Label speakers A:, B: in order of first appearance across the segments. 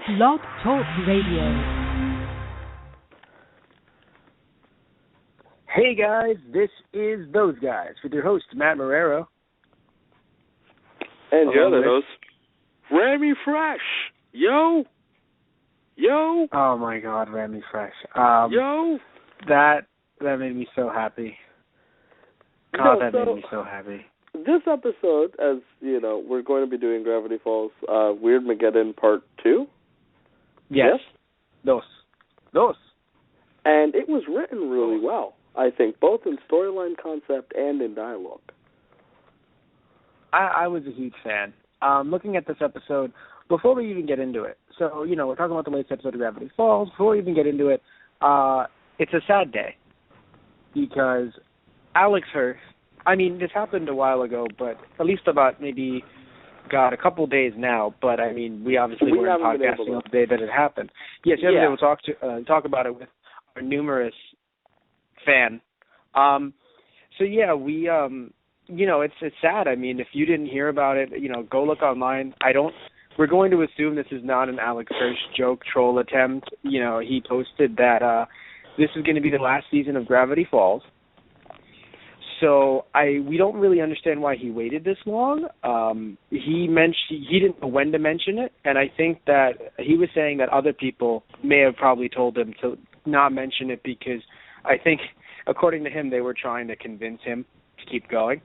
A: Blog Talk Radio.
B: Hey guys, this is Those Guys with your host, Matt Marrero.
C: And your other host, Rami Fresh. Yo!
B: Oh my God, Rami Fresh.
C: Yo!
B: That made me so happy. God, that made me so happy.
C: This episode, as you know, we're going to be doing Gravity Falls Weirdmageddon Part 2.
B: Yes. Dos.
C: And it was written really well, I think, both in storyline concept and in dialogue.
B: I was a huge fan. Looking at this episode, before we even get into it, so, you know, we're talking about the latest episode of Gravity Falls. Before we even get into it, it's a sad day because Alex Hirsch, I mean, this happened a while ago, but at least about maybe, a couple days now, but, I mean, we obviously weren't podcasting on the day that it happened. Yes, we haven't been able to talk about it with our numerous fan. We, you know, it's sad. I mean, if you didn't hear about it, you know, go look online. We're going to assume this is not an Alex Hirsch joke troll attempt. You know, he posted that this is going to be the last season of Gravity Falls. So we don't really understand why he waited this long. He didn't know when to mention it, and I think that he was saying that other people may have probably told him to not mention it because I think, according to him, they were trying to convince him to keep going.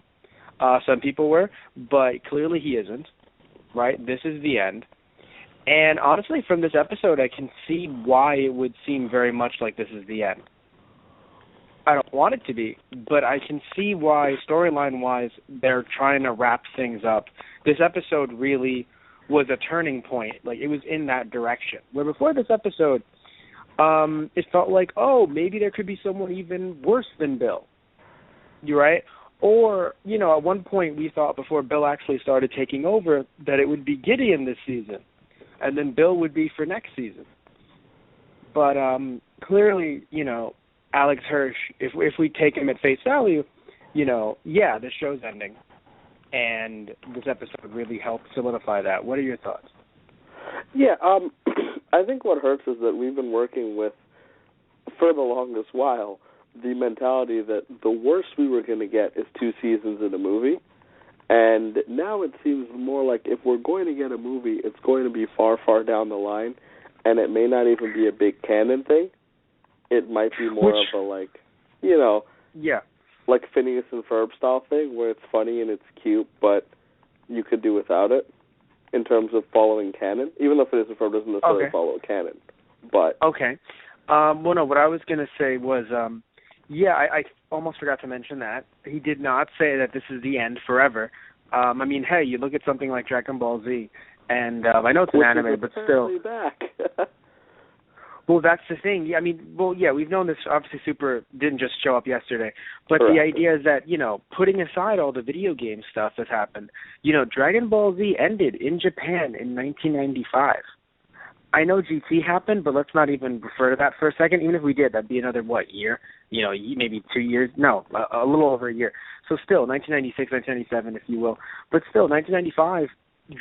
B: Some people were, but clearly he isn't, right? This is the end. And honestly, from this episode, I can see why it would seem very much like this is the end. I don't want it to be, but I can see why, storyline-wise, they're trying to wrap things up. This episode really was a turning point. Like, it was in that direction. Where before this episode, it felt like, oh, maybe there could be someone even worse than Bill. You right? Or, you know, at one point we thought before Bill actually started taking over that it would be Gideon this season, and then Bill would be for next season. But clearly, you know, Alex Hirsch, if we take him at face value, you know, yeah, the show's ending. And this episode really helped solidify that. What are your thoughts?
C: Yeah, I think what hurts is that we've been working with, for the longest while, the mentality that the worst we were going to get is 2 seasons in a movie. And now it seems more like if we're going to get a movie, it's going to be far, far down the line, and it may not even be a big canon thing. It might be more of a, like, you know, like Phineas and Ferb style thing where it's funny and it's cute, but you could do without it in terms of following canon, even though Phineas and Ferb doesn't necessarily follow canon. But
B: okay. Well, no, what I was going to say was, I almost forgot to mention that. He did not say that this is the end forever. I mean, hey, you look at something like Dragon Ball Z, and I know it's an anime, but still.
C: Back.
B: Well, that's the thing. Yeah, I mean, we've known this. Obviously, Super didn't just show up yesterday. But the idea is that, you know, putting aside all the video game stuff that's happened, you know, Dragon Ball Z ended in Japan in 1995. I know GT happened, but let's not even refer to that for a second. Even if we did, that'd be another, year? You know, maybe 2 years? No, a little over a year. So still, 1996, 1997, if you will. But still, 1995,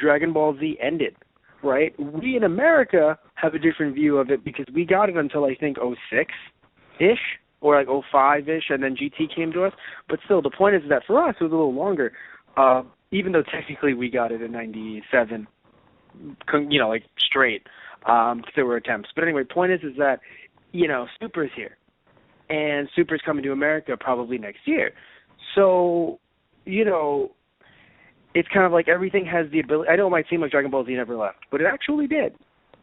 B: Dragon Ball Z ended. Right? We in America have a different view of it because we got it until I think 06-ish or like 05-ish, and then GT came to us. But still, the point is that for us, it was a little longer, even though technically we got it in 97, you know, like straight, because there were attempts. But anyway, point is that, you know, Super's here, and Super's coming to America probably next year. So, you know, it's kind of like everything has the ability. I know it might seem like Dragon Ball Z never left, but it actually did,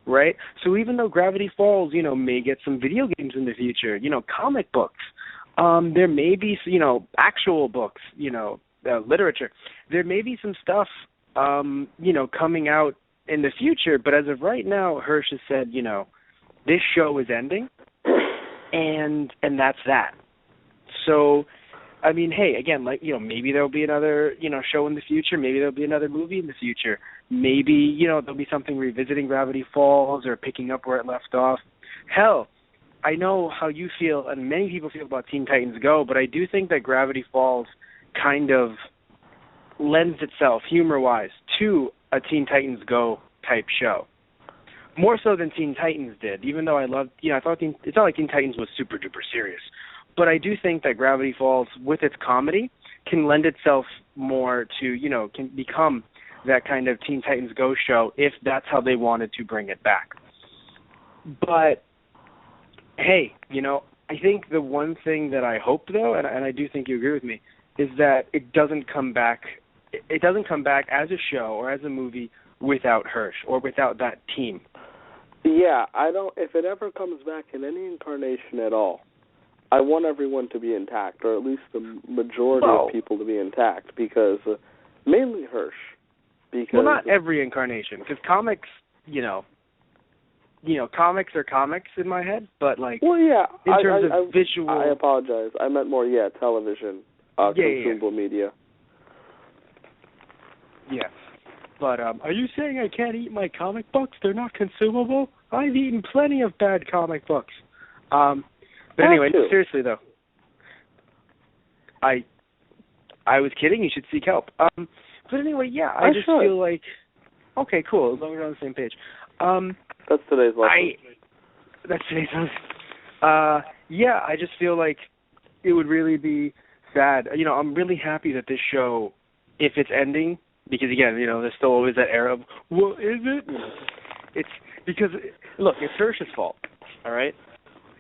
B: right? So even though Gravity Falls, you know, may get some video games in the future, you know, comic books, there may be, you know, actual books, you know, literature. There may be some stuff, you know, coming out in the future, but as of right now, Hirsch has said, you know, this show is ending, and that's that. So, I mean, hey, again, like, you know, maybe there'll be another, you know, show in the future. Maybe there'll be another movie in the future. Maybe, you know, there'll be something revisiting Gravity Falls or picking up where it left off. Hell, I know how you feel, and many people feel about Teen Titans Go, but I do think that Gravity Falls kind of lends itself, humor-wise, to a Teen Titans Go type show. More so than Teen Titans did, even though I loved, I thought it's not like Teen Titans was super duper serious. But I do think that Gravity Falls, with its comedy, can lend itself more to, can become that kind of Teen Titans Go show if that's how they wanted to bring it back. But, hey, I think the one thing that I hope, though, and I do think you agree with me, is that it doesn't come back as a show or as a movie without Hirsch or without that team.
C: Yeah, if it ever comes back in any incarnation at all, I want everyone to be intact, or at least the majority of people to be intact, because mainly Hirsch. Because
B: not every incarnation, because comics, comics are comics in my head, but in terms of visual.
C: I apologize. I meant more, television, consumable media.
B: Yes. But are you saying I can't eat my comic books? They're not consumable? I've eaten plenty of bad comic books. But anyway, seriously though, I was kidding. You should seek help. But anyway, I just feel like, okay, cool. As long as we're on the same page.
C: That's today's lesson.
B: That's today's lesson. I just feel like it would really be sad. I'm really happy that this show, if it's ending, because again, there's still always that era of, well, is it? It's because, look, it's Hirsch's fault, all right?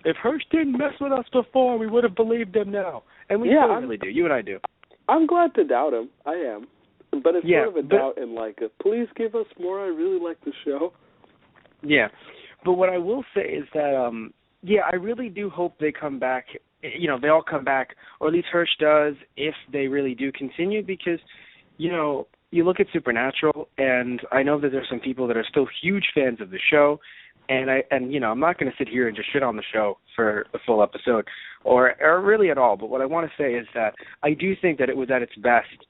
B: If Hirsch didn't mess with us before, we would have believed him now. And we still really do. You and I do. I'm
C: glad to doubt him. I am. But it's sort of a doubt in please give us more. I really like the show.
B: Yeah. But what I will say is that, I really do hope they come back. They all come back, or at least Hirsch does, if they really do continue, because, you look at Supernatural, and I know that there's some people that are still huge fans of the show, and I'm not going to sit here and just shit on the show for a full episode, or really at all. But what I want to say is that I do think that it was at its best,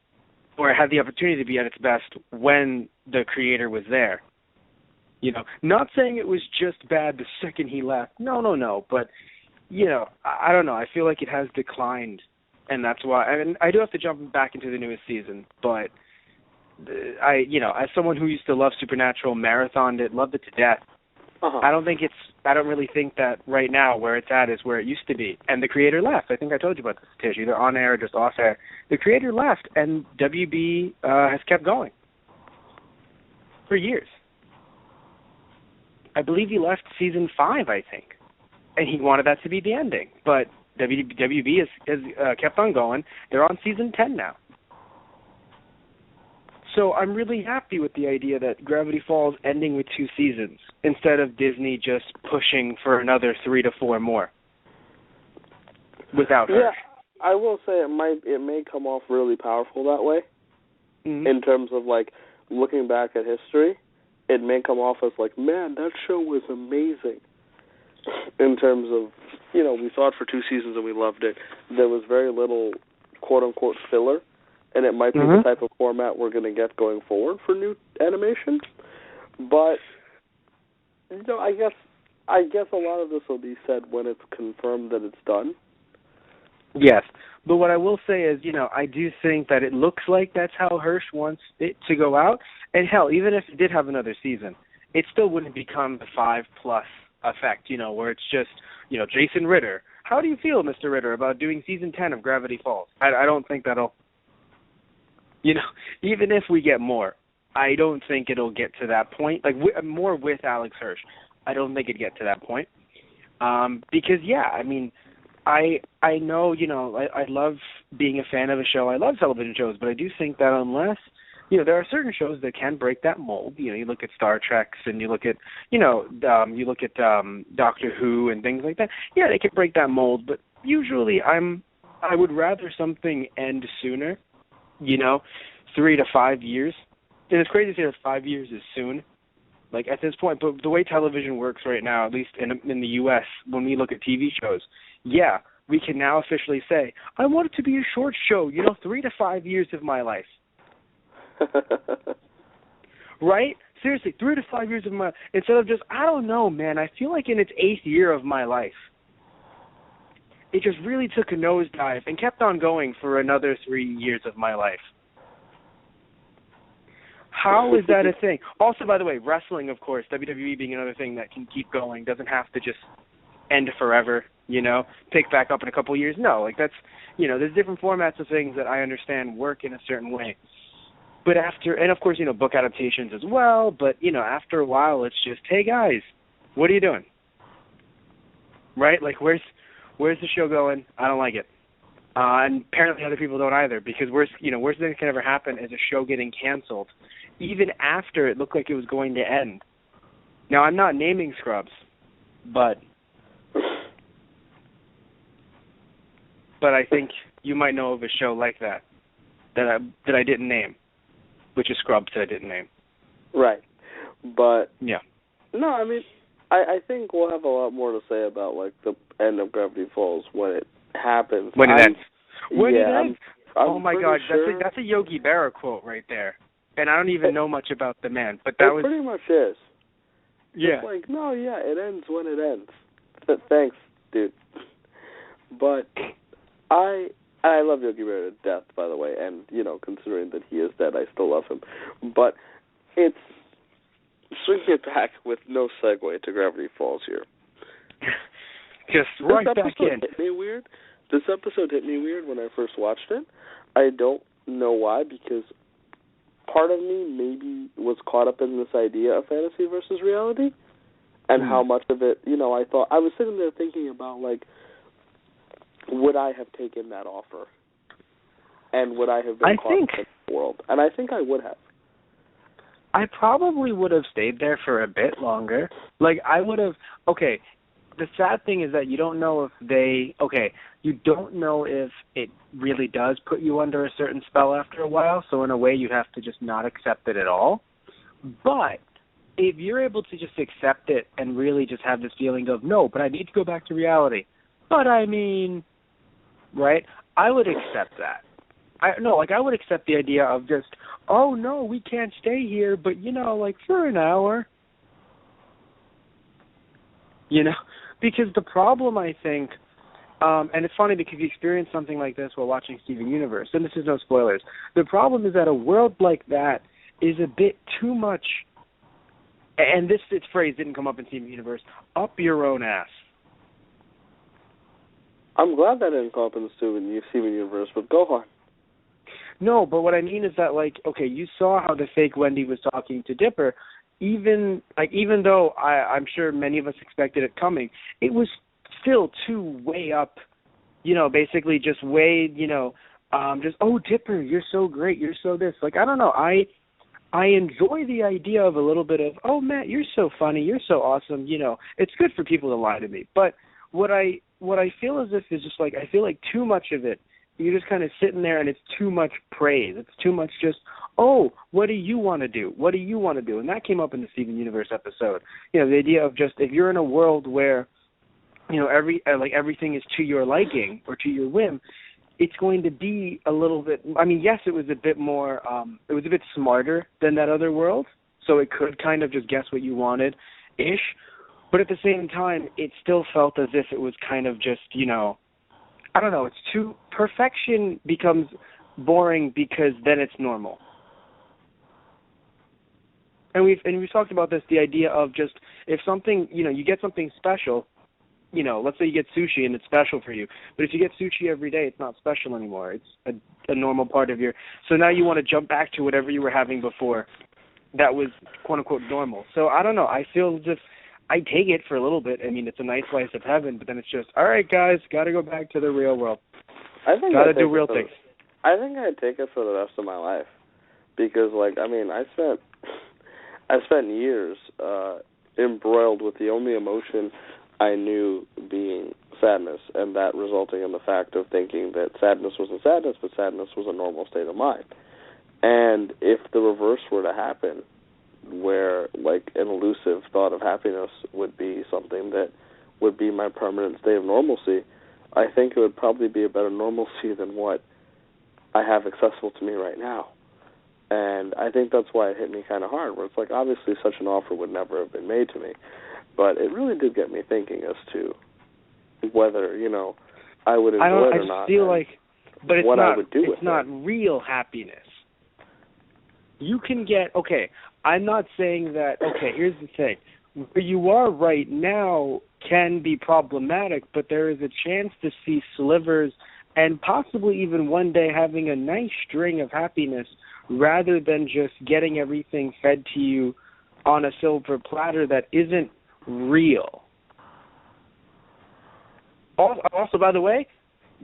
B: or had the opportunity to be at its best when the creator was there. Not saying it was just bad the second he left. No. But, I don't know. I feel like it has declined, and that's why. And I do have to jump back into the newest season, but as someone who used to love Supernatural, marathoned it, loved it to death. I don't really think that right now where it's at is where it used to be. And the creator left. I think I told you about this, Tish, either on air or just off air. The creator left, and WB has kept going for years. I believe he left season 5, I think, and he wanted that to be the ending. But WB has kept on going. They're on season 10 now. So I'm really happy with the idea that Gravity Falls ending with 2 seasons instead of Disney just pushing for another 3 to 4 more without her.
C: Yeah, I will say it may come off really powerful that way. Mm-hmm. In terms of looking back at history, it may come off as man, that show was amazing. In terms of, we saw it for 2 seasons and we loved it. There was very little quote unquote filler. And it might be the type of format we're going to get going forward for new animation. But, I guess a lot of this will be said when it's confirmed that it's done.
B: Yes. But what I will say is, I do think that it looks like that's how Hirsch wants it to go out. And hell, even if it did have another season, it still wouldn't become the 5+ effect, where it's just, Jason Ritter. How do you feel, Mr. Ritter, about doing season 10 of Gravity Falls? I don't think that'll... even if we get more, I don't think it'll get to that point. More with Alex Hirsch, I don't think it'd get to that point. Because, I know, I love being a fan of a show. I love television shows, but I do think that unless, there are certain shows that can break that mold. You look at Star Trek and you look at, Doctor Who and things like that. Yeah, they can break that mold, but usually I would rather something end sooner. 3 to 5 years. And it's crazy to say that 5 years is soon. At this point, but the way television works right now, at least in the U.S., when we look at TV shows, we can now officially say, I want it to be a short show, 3 to 5 years of my life. Right? Seriously, 3 to 5 years of my life. Instead of just, I don't know, man, I feel like in its 8th year of my life. It just really took a nosedive and kept on going for another 3 years of my life. How is that a thing? Also, by the way, wrestling, of course, WWE being another thing that can keep going, doesn't have to just end forever, pick back up in a couple of years. No, like that's, there's different formats of things that I understand work in a certain way. But and of course, book adaptations as well, but, after a while, it's just, hey, guys, what are you doing? Right? Like, where's the show going? I don't like it. And apparently other people don't either, because worst thing that can ever happen is a show getting canceled, even after it looked like it was going to end. Now, I'm not naming Scrubs, but I think you might know of a show like that I didn't name, which is Scrubs that I didn't name.
C: Right. But,
B: yeah.
C: No, I mean, I think we'll have a lot more to say about, like, the end of Gravity Falls when it happens.
B: When it ends.
C: I'm
B: oh, my God.
C: sure.
B: That's a Yogi Berra quote right there. And I don't even know much about the man, but
C: it pretty much is.
B: Yeah.
C: It's like, no, yeah, it ends when it ends. Thanks, dude. But I love Yogi Berra to death, by the way, and, considering that he is dead, I still love him. But it's swing it back with no segue to Gravity Falls here.
B: Just right back in.
C: This episode hit me weird when I first watched it. I don't know why, because part of me maybe was caught up in this idea of fantasy versus reality, and how much of it, I thought, I was sitting there thinking about, like, would I have taken that offer? And would I have been caught up in the world? And I think I would have.
B: I probably would have stayed there for a bit longer. Like, I would have, okay, the sad thing is that you don't know if it really does put you under a certain spell after a while, so in a way you have to just not accept it at all. But if you're able to just accept it and really just have this feeling of, no, but I need to go back to reality, but I mean, right, I would accept that. I would accept the idea of just, oh, no, we can't stay here, but, like for an hour. Because the problem, I think, and it's funny because you experience something like this while watching Steven Universe, and this is no spoilers. The problem is that a world like that is a bit too much, and this phrase didn't come up in Steven Universe, up your own ass.
C: I'm glad that didn't come up in the Steven Universe, but go on.
B: No, but what I mean is that, like, okay, you saw how the fake Wendy was talking to Dipper. Even though I'm sure many of us expected it coming, it was still too way up, basically just way, just, oh, Dipper, you're so great, you're so this. Like, I don't know, I enjoy the idea of a little bit of, oh, Matt, you're so funny, you're so awesome, it's good for people to lie to me. But what I feel as if is just like, I feel like too much of it, you're just kind of sitting there and it's too much praise. It's too much just, oh, what do you want to do? What do you want to do? And that came up in the Steven Universe episode. The idea of just, if you're in a world where, everything is to your liking or to your whim, it's going to be a little bit, I mean, yes, it was a bit more, it was a bit smarter than that other world, so it could kind of just guess what you wanted-ish, but at the same time, it still felt as if it was kind of just, I don't know, perfection becomes boring because then it's normal. And we've talked about this, the idea of just, if something, you get something special, let's say you get sushi and it's special for you, but if you get sushi every day, it's not special anymore. It's a normal part of so now you want to jump back to whatever you were having before that was quote-unquote normal. So I don't know, I feel just, I take it for a little bit. I mean, it's a nice slice of heaven, but then it's just, all right, guys, got to go back to the real world. Got to do real things.
C: I think I'd take it for the rest of my life because, like, I mean, I spent years embroiled with the only emotion I knew being sadness, and that resulting in the fact of thinking that sadness wasn't sadness, but sadness was a normal state of mind. And if the reverse were to happen, where, like, an elusive thought of happiness would be something that would be my permanent state of normalcy, I think it would probably be a better normalcy than what I have accessible to me right now. And I think that's why it hit me kind of hard, where it's like, obviously such an offer would never have been made to me. But it really did get me thinking as to whether, I would enjoy it or not.
B: I feel like, but it's
C: what
B: not,
C: I would do
B: it's not real happiness. you can get, okay, I'm not saying that, okay, here's the thing. Where you are right now can be problematic, but there is a chance to see slivers and possibly even one day having a nice string of happiness rather than just getting everything fed to you on a silver platter that isn't real. Also, by the way,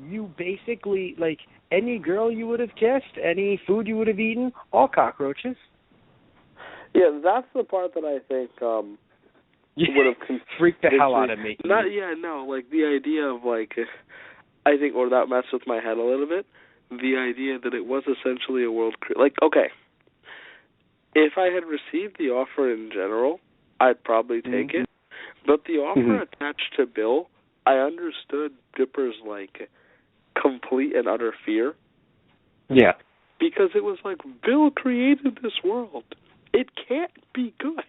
B: you basically, like, any girl you would have kissed, any food you would have eaten, all cockroaches.
C: Yeah, that's the part that I think would have
B: freaked the hell out of me.
C: Like the idea of, like, I think, or that messed with my head a little bit, the idea that it was essentially a world, like, okay, if I had received the offer in general, I'd probably take it, but the offer attached to Bill, I understood Dipper's, like, complete and utter fear.
B: Yeah.
C: Because it was like, Bill created this world. It can't be good.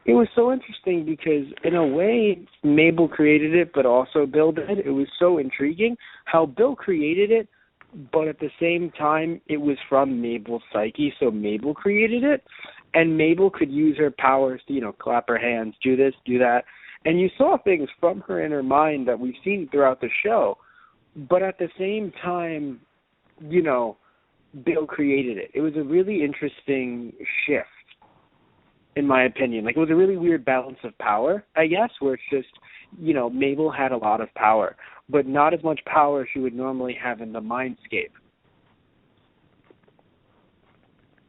B: It was so interesting because, in a way, Mabel created it, but also Bill did. It was so intriguing how Bill created it, but at the same time, it was from Mabel's psyche, so Mabel created it, and Mabel could use her powers to, you know, clap her hands, do this, do that, and you saw things from her in her mind that we've seen throughout the show, but at the same time, you know, Bill created it. It was a really interesting shift, in my opinion. Like, it was a really weird balance of power, I guess, where it's just, you know, Mabel had a lot of power, but not as much power she would normally have in the Mindscape.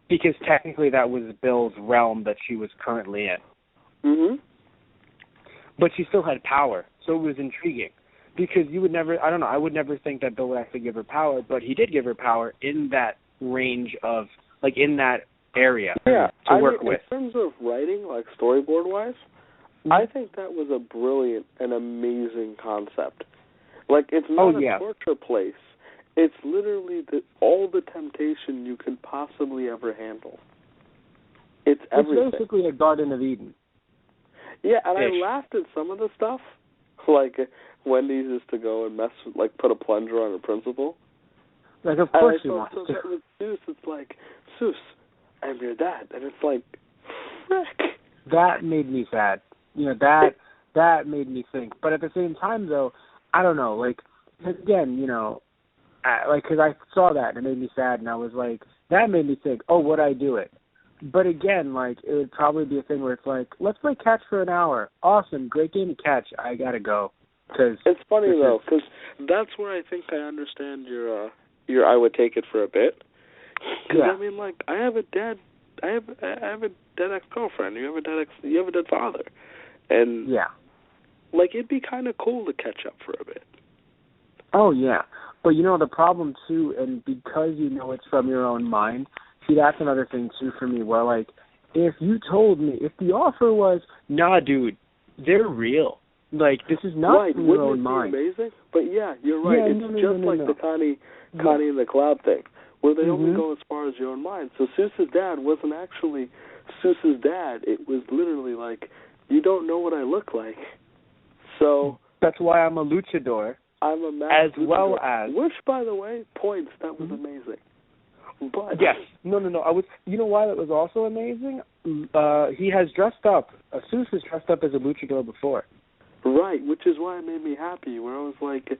B: Because technically that was Bill's realm that she was currently in.
C: Mm-hmm.
B: But she still had power, so it was intriguing. Because you would never, I don't know, I would never think that Bill would actually give her power, but he did give her power in that range of, like, in that area to work with.
C: In terms of writing, like storyboard-wise, I think that was a brilliant and amazing concept. Like, it's not a torture place. It's literally all the temptation you could possibly ever handle. It's everything.
B: It's basically a Garden of Eden.
C: Yeah, and I laughed at some of the stuff. Like, Wendy's used to go and put a plunger on her principal.
B: Like, of course she wants to.
C: That with Zeus, it's like, Zeus, I'm your dad. And it's like, frick.
B: That made me sad. You know, that made me think. But at the same time, though, I don't know. Like, again, you know, because I saw that and it made me sad, and I was like, that made me think, oh, would I do it? But again, like, it would probably be a thing where it's like, let's play catch for an hour. Awesome, great game to catch. I gotta go.
C: It's funny though, because that's where I think I understand your I would take it for a bit. Because I mean, like, I have a dead ex-girlfriend. You have a dead father, and like, it'd be kind of cool to catch up for a bit.
B: Oh yeah, but you know the problem too, and because you know it's from your own mind. See, that's another thing too for me. Where, like, if you told me, if the offer was, nah, dude, they're real. Like, this is not from your own mind.
C: Wouldn't it be amazing? But yeah, you're right. It's just like the Connie and the Cloud thing, where they only go as far as your own mind. So Seuss's dad wasn't actually Seuss's dad. It was literally like, you don't know what I look like. So
B: that's why I'm a luchador.
C: I'm a masked
B: as well
C: luchador,
B: as,
C: which, by the way, points that was amazing. But
B: yes, no. You know why that was also amazing? He has dressed up. Seuss has dressed up as a luchador before.
C: Right, which is why it made me happy. Where I was like,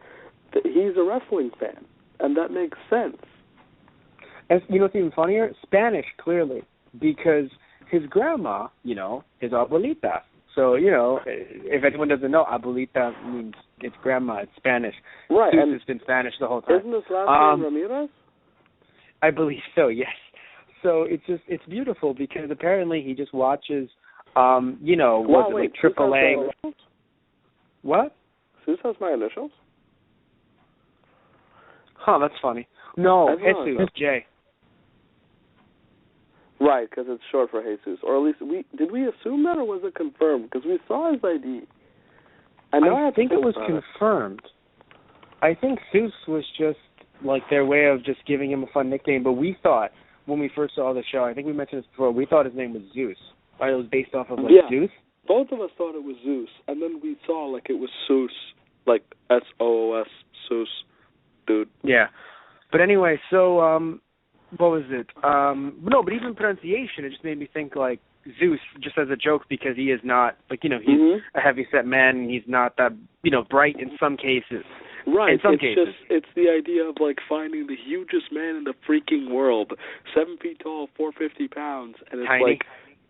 C: he's a wrestling fan, and that makes sense.
B: And you know what's even funnier? Spanish, clearly, because his grandma, you know, is abuelita. So, you know, if anyone doesn't know, abuelita means it's grandma. It's Spanish.
C: Right,
B: Seuss
C: and
B: has been Spanish the whole time.
C: Isn't his last name Ramirez?
B: I believe so, yes. So it's beautiful because apparently he just watches, you know, Triple A. What?
C: Seuss has my initials?
B: Huh, that's funny. No, Jesus, J.
C: Right, because it's short for Jesus. Or at least, did we assume that, or was it confirmed? Because we saw his ID.
B: I think it was confirmed. I think Seuss was just, like, their way of just giving him a fun nickname, but we thought, when we first saw the show, I think we mentioned this before, we thought his name was Zeus. Right, it was based off of, like, Zeus?
C: Both of us thought it was Zeus, and then we saw, like, it was Seuss, like, S-O-O-S, Seuss, dude.
B: Yeah. But anyway, so what was it? No, but even pronunciation, it just made me think like Zeus, just as a joke, because he is not, like, he's a heavy-set man, and he's not that, bright in some cases.
C: Right.
B: In some cases.
C: It's the idea of, like, finding the hugest man in the freaking world, 7 feet tall, 450 pounds, and it's
B: tiny.
C: like,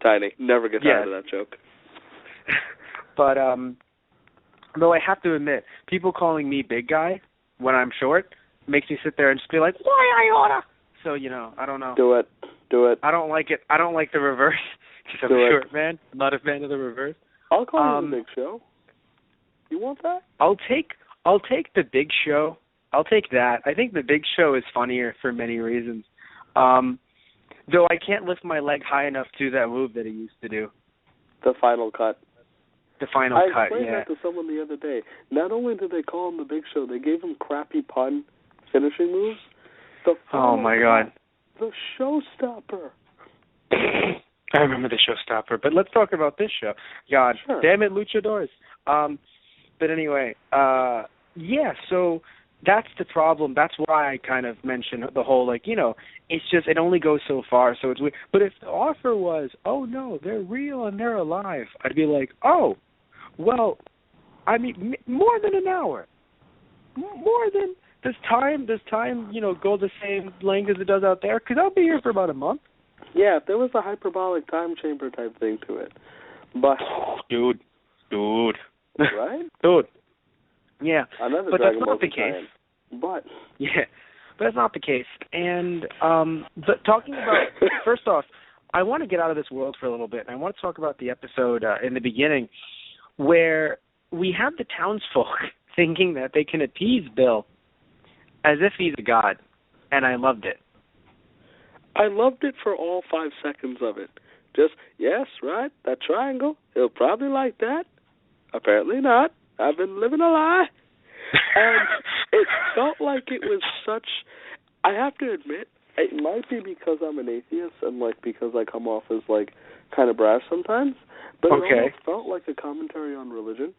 C: tiny. Never get tired of that joke.
B: But, though I have to admit, people calling me big guy when I'm short makes me sit there and just be like, why Iota? So, I don't know.
C: Do it.
B: I don't like it. I don't like the reverse. Because I'm a short man. I'm not a fan of the reverse.
C: I'll call you the Big Show. You want that?
B: I'll take the Big Show. I'll take that. I think the Big Show is funnier for many reasons. Though I can't lift my leg high enough to do that move that he used to do.
C: The final cut.
B: The final cut,
C: I explained that to someone the other day. Not only did they call him the Big Show, they gave him crappy pun finishing moves.
B: Oh, my God.
C: The Showstopper.
B: I remember the Showstopper, but let's talk about this show. God,
C: sure.
B: Damn it, Luchadors. But anyway, so that's the problem. That's why I kind of mentioned the whole, it's just, it only goes so far, so it's weird. But if the offer was, oh, no, they're real and they're alive, I'd be like, oh, well, I mean, more than an hour. More than, does time, go the same length as it does out there? Because I'll be here for about a month.
C: Yeah, if there was a hyperbolic time chamber type thing to it. But
B: Dude.
C: Right?
B: Dude. Yeah.
C: Another
B: but
C: Dragon
B: that's
C: Ball
B: not the
C: Z
B: case.
C: But
B: yeah. But that's not the case. And but talking about first off, I want to get out of this world for a little bit, and I want to talk about the episode in the beginning where we have the townsfolk thinking that they can appease Bill as if he's a god. And I loved it.
C: I loved it for all 5 seconds of it. Just, yes, right, that triangle, he'll probably like that. Apparently not. I've been living a lie. And it felt like it was such, I have to admit, it might be because I'm an atheist and, because I come off as, kind of brash sometimes, but it almost felt like a commentary on religion.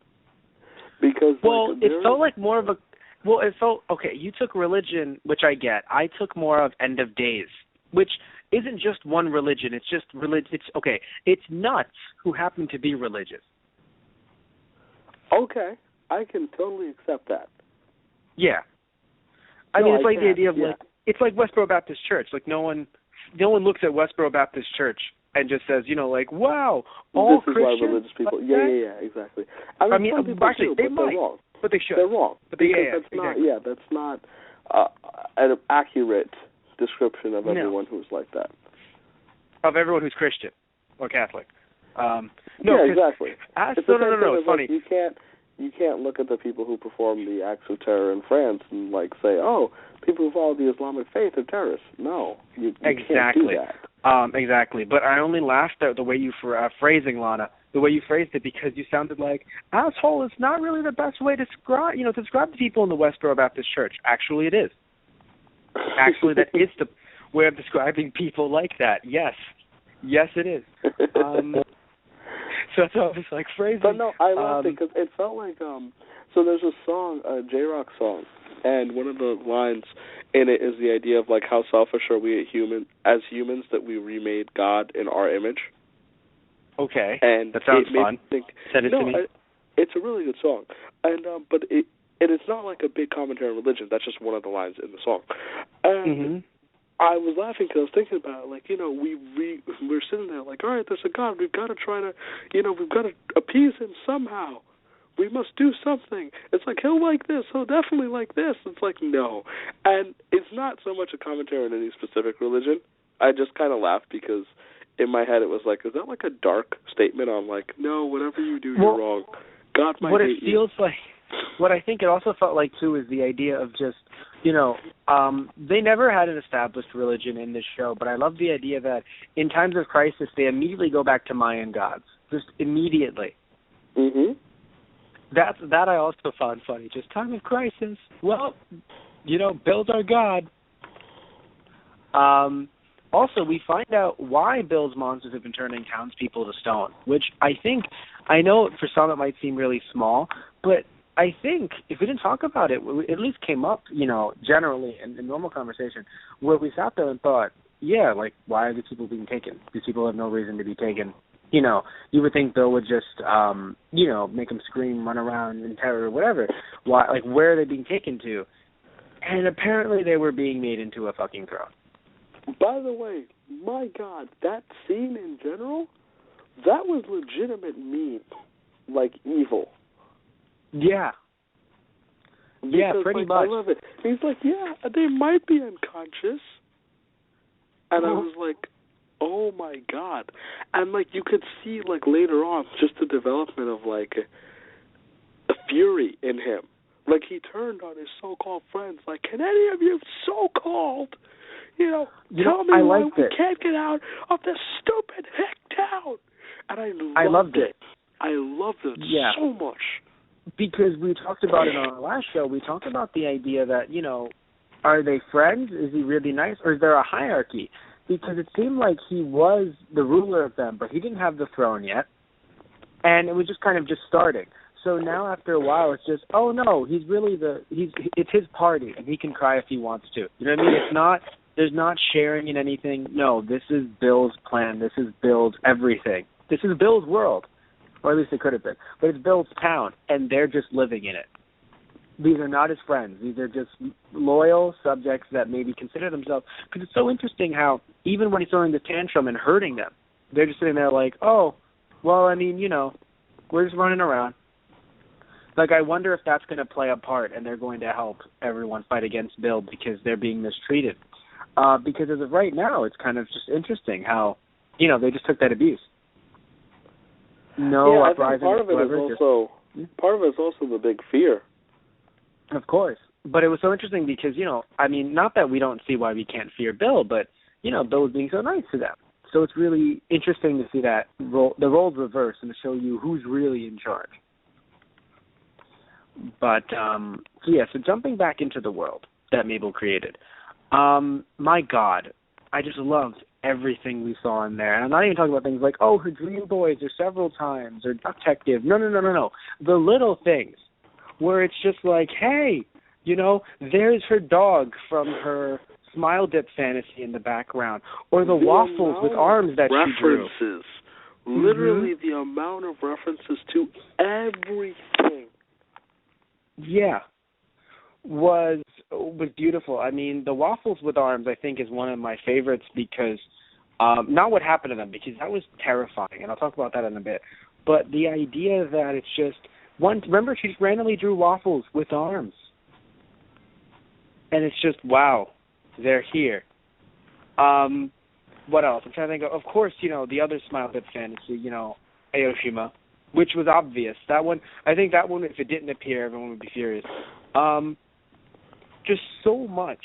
C: Because,
B: it felt like more of a, you took religion, which I get. I took more of End of Days, which isn't just one religion. It's just religion. It's nuts who happen to be religious.
C: Okay, I can totally accept that.
B: Yeah, it's the idea of it's like Westboro Baptist Church. No one looks at Westboro Baptist Church and just says, wow, all
C: this is
B: Christians.
C: Why religious people. Yeah, exactly.
B: Actually, they might,
C: they're wrong.
B: But they should.
C: They're wrong.
B: But
C: that's not an accurate description of everyone who's like that.
B: Of everyone who's Christian or Catholic.
C: Exactly.
B: No. It's funny.
C: You can't look at the people who perform the acts of terror in France and say, oh, people who follow the Islamic faith are terrorists. No, you can't do that.
B: Exactly. But I only laughed at the way you phrasing, Lana. The way you phrased it, because you sounded like asshole is not really the best way to describe the people in the Westboro Baptist Church. Actually, it is. Actually, that is the way of describing people like that. Yes, it is. So that's how I was phrasing.
C: But no, I laughed because it felt like so there's a song, a J-Rock song, and one of the lines in it is the idea of how selfish are we as humans that we remade God in our image.
B: Okay,
C: and
B: that sounds fun. Send it to me.
C: It's a really good song, and but it is not like a big commentary on religion. That's just one of the lines in the song. And I was laughing because I was thinking about it. We're sitting there all right, there's a God. We've got to try to, we've got to appease him somehow. We must do something. It's he'll like this. He'll definitely like this. It's no. And it's not so much a commentary on any specific religion. I just kind of laughed because in my head it was is that a dark statement on no, whatever you do, you're wrong. God might hate you.
B: What it feels like, what I think it also felt like, too, is the idea of just, they never had an established religion in this show, but I love the idea that in times of crisis, they immediately go back to Mayan gods. Just immediately.
C: Mm-hmm.
B: That I also found funny. Just time of crisis. Well, Bill's our god. Also, we find out why Bill's monsters have been turning townspeople to stone, which I know for some it might seem really small, but I think if we didn't talk about it, it at least came up, generally in normal conversation, where we sat there and thought, yeah, like, why are these people being taken? These people have no reason to be taken. You would think Bill would just, make them scream, run around in terror, whatever. Why? Like, where are they being taken to? And apparently they were being made into a fucking throne.
C: By the way, my God, that scene in general, that was legitimate mean, like evil.
B: Yeah. Yeah,
C: because,
B: pretty much.
C: I love it. He's like, yeah, they might be unconscious. And I was like, oh my God. And, like, you could see, like, later on, just the development of, like, a fury in him. Like, he turned on his so-called friends, like, can any of you so-called, tell me why we can't get out of this stupid hick town? And I loved it. I loved it so much.
B: Because we talked about it on our last show. We talked about the idea that, are they friends? Is he really nice? Or is there a hierarchy? Because it seemed like he was the ruler of them, but he didn't have the throne yet. And it was just kind of just starting. So now after a while, it's just, oh no, he's really it's his party, and he can cry if he wants to. You know what I mean? There's not sharing in anything. No, this is Bill's plan. This is Bill's everything. This is Bill's world. Or at least it could have been. But it's Bill's town, and they're just living in it. These are not his friends. These are just loyal subjects that maybe consider themselves. Because it's so interesting how even when he's throwing the tantrum and hurting them, they're just sitting there like, oh, well, I mean, we're just running around. Like, I wonder if that's going to play a part and they're going to help everyone fight against Bill because they're being mistreated. Because as of right now, it's kind of just interesting how, they just took that abuse. No uprising.
C: Part of it is also the big fear.
B: Of course. But it was so interesting because, not that we don't see why we can't fear Bill, but, Bill was being so nice to them. So it's really interesting to see that the roles reverse and to show you who's really in charge. But, so jumping back into the world that Mabel created, my God, I just loved everything we saw in there. And I'm not even talking about things like, her dream boys are several times, or detective. No. The little things where it's just like, hey, there's her dog from her Smile Dip fantasy in the background, or the waffles with arms that she drew.
C: References. Literally the amount of references to everything.
B: Yeah, was beautiful. I mean, the waffles with arms, I think, is one of my favorites because, not what happened to them, because that was terrifying, and I'll talk about that in a bit, but the idea that it's just, remember, she just randomly drew waffles with arms, and it's just, wow, they're here. What else? I'm trying to think of course, the other Smile Dip fantasy, Aoshima, which was obvious. That one, I think that one, if it didn't appear, everyone would be furious. Just so much,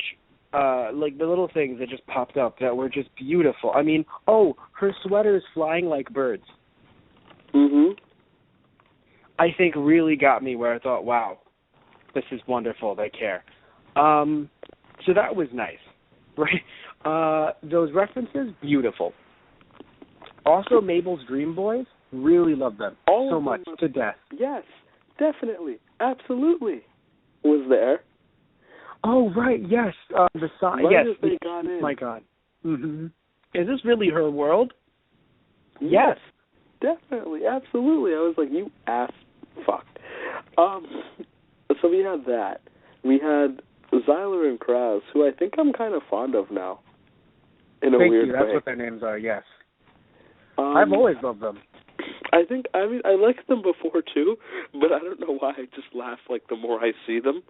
B: like the little things that just popped up that were just beautiful. I mean, her sweater is flying like birds. I think really got me where I thought, wow, this is wonderful. They care. So that was nice, right? Those references, beautiful. Also, Mabel's Dream Boys, really love them so much, to death.
C: Yes, definitely, absolutely. Was there?
B: Oh, right, yes. The sign.
C: Yes,
B: they got in. My God. Is this really her world? Yes.
C: Definitely, absolutely. I was like, you ass fuck. So we had that. We had Zyler and Krause, who I think I'm kind of fond of now. In a weird way.
B: That's what their names are, yes. I've always loved them.
C: I liked them before too, but I don't know why I just laugh like the more I see them.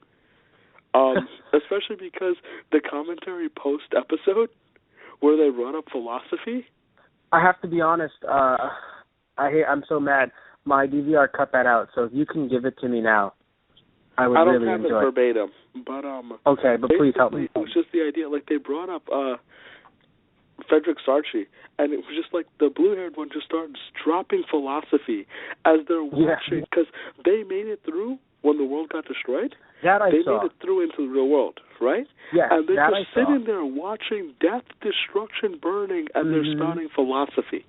C: Especially because the commentary post-episode where they run up philosophy.
B: I have to be honest, I'm so mad. My DVR cut that out, so if you can give it to me now, I would really enjoy it.
C: I don't have it verbatim, but
B: okay, but please help me.
C: It was just the idea, like they brought up Frederick Sarchi, and it was just like the blue-haired one just starts dropping philosophy as they're watching, because they made it through when the world got destroyed.
B: That I
C: saw. They made it through into the real world, right?
B: Yeah,
C: and they're just sitting there watching death, destruction, burning, and they're spouting philosophy.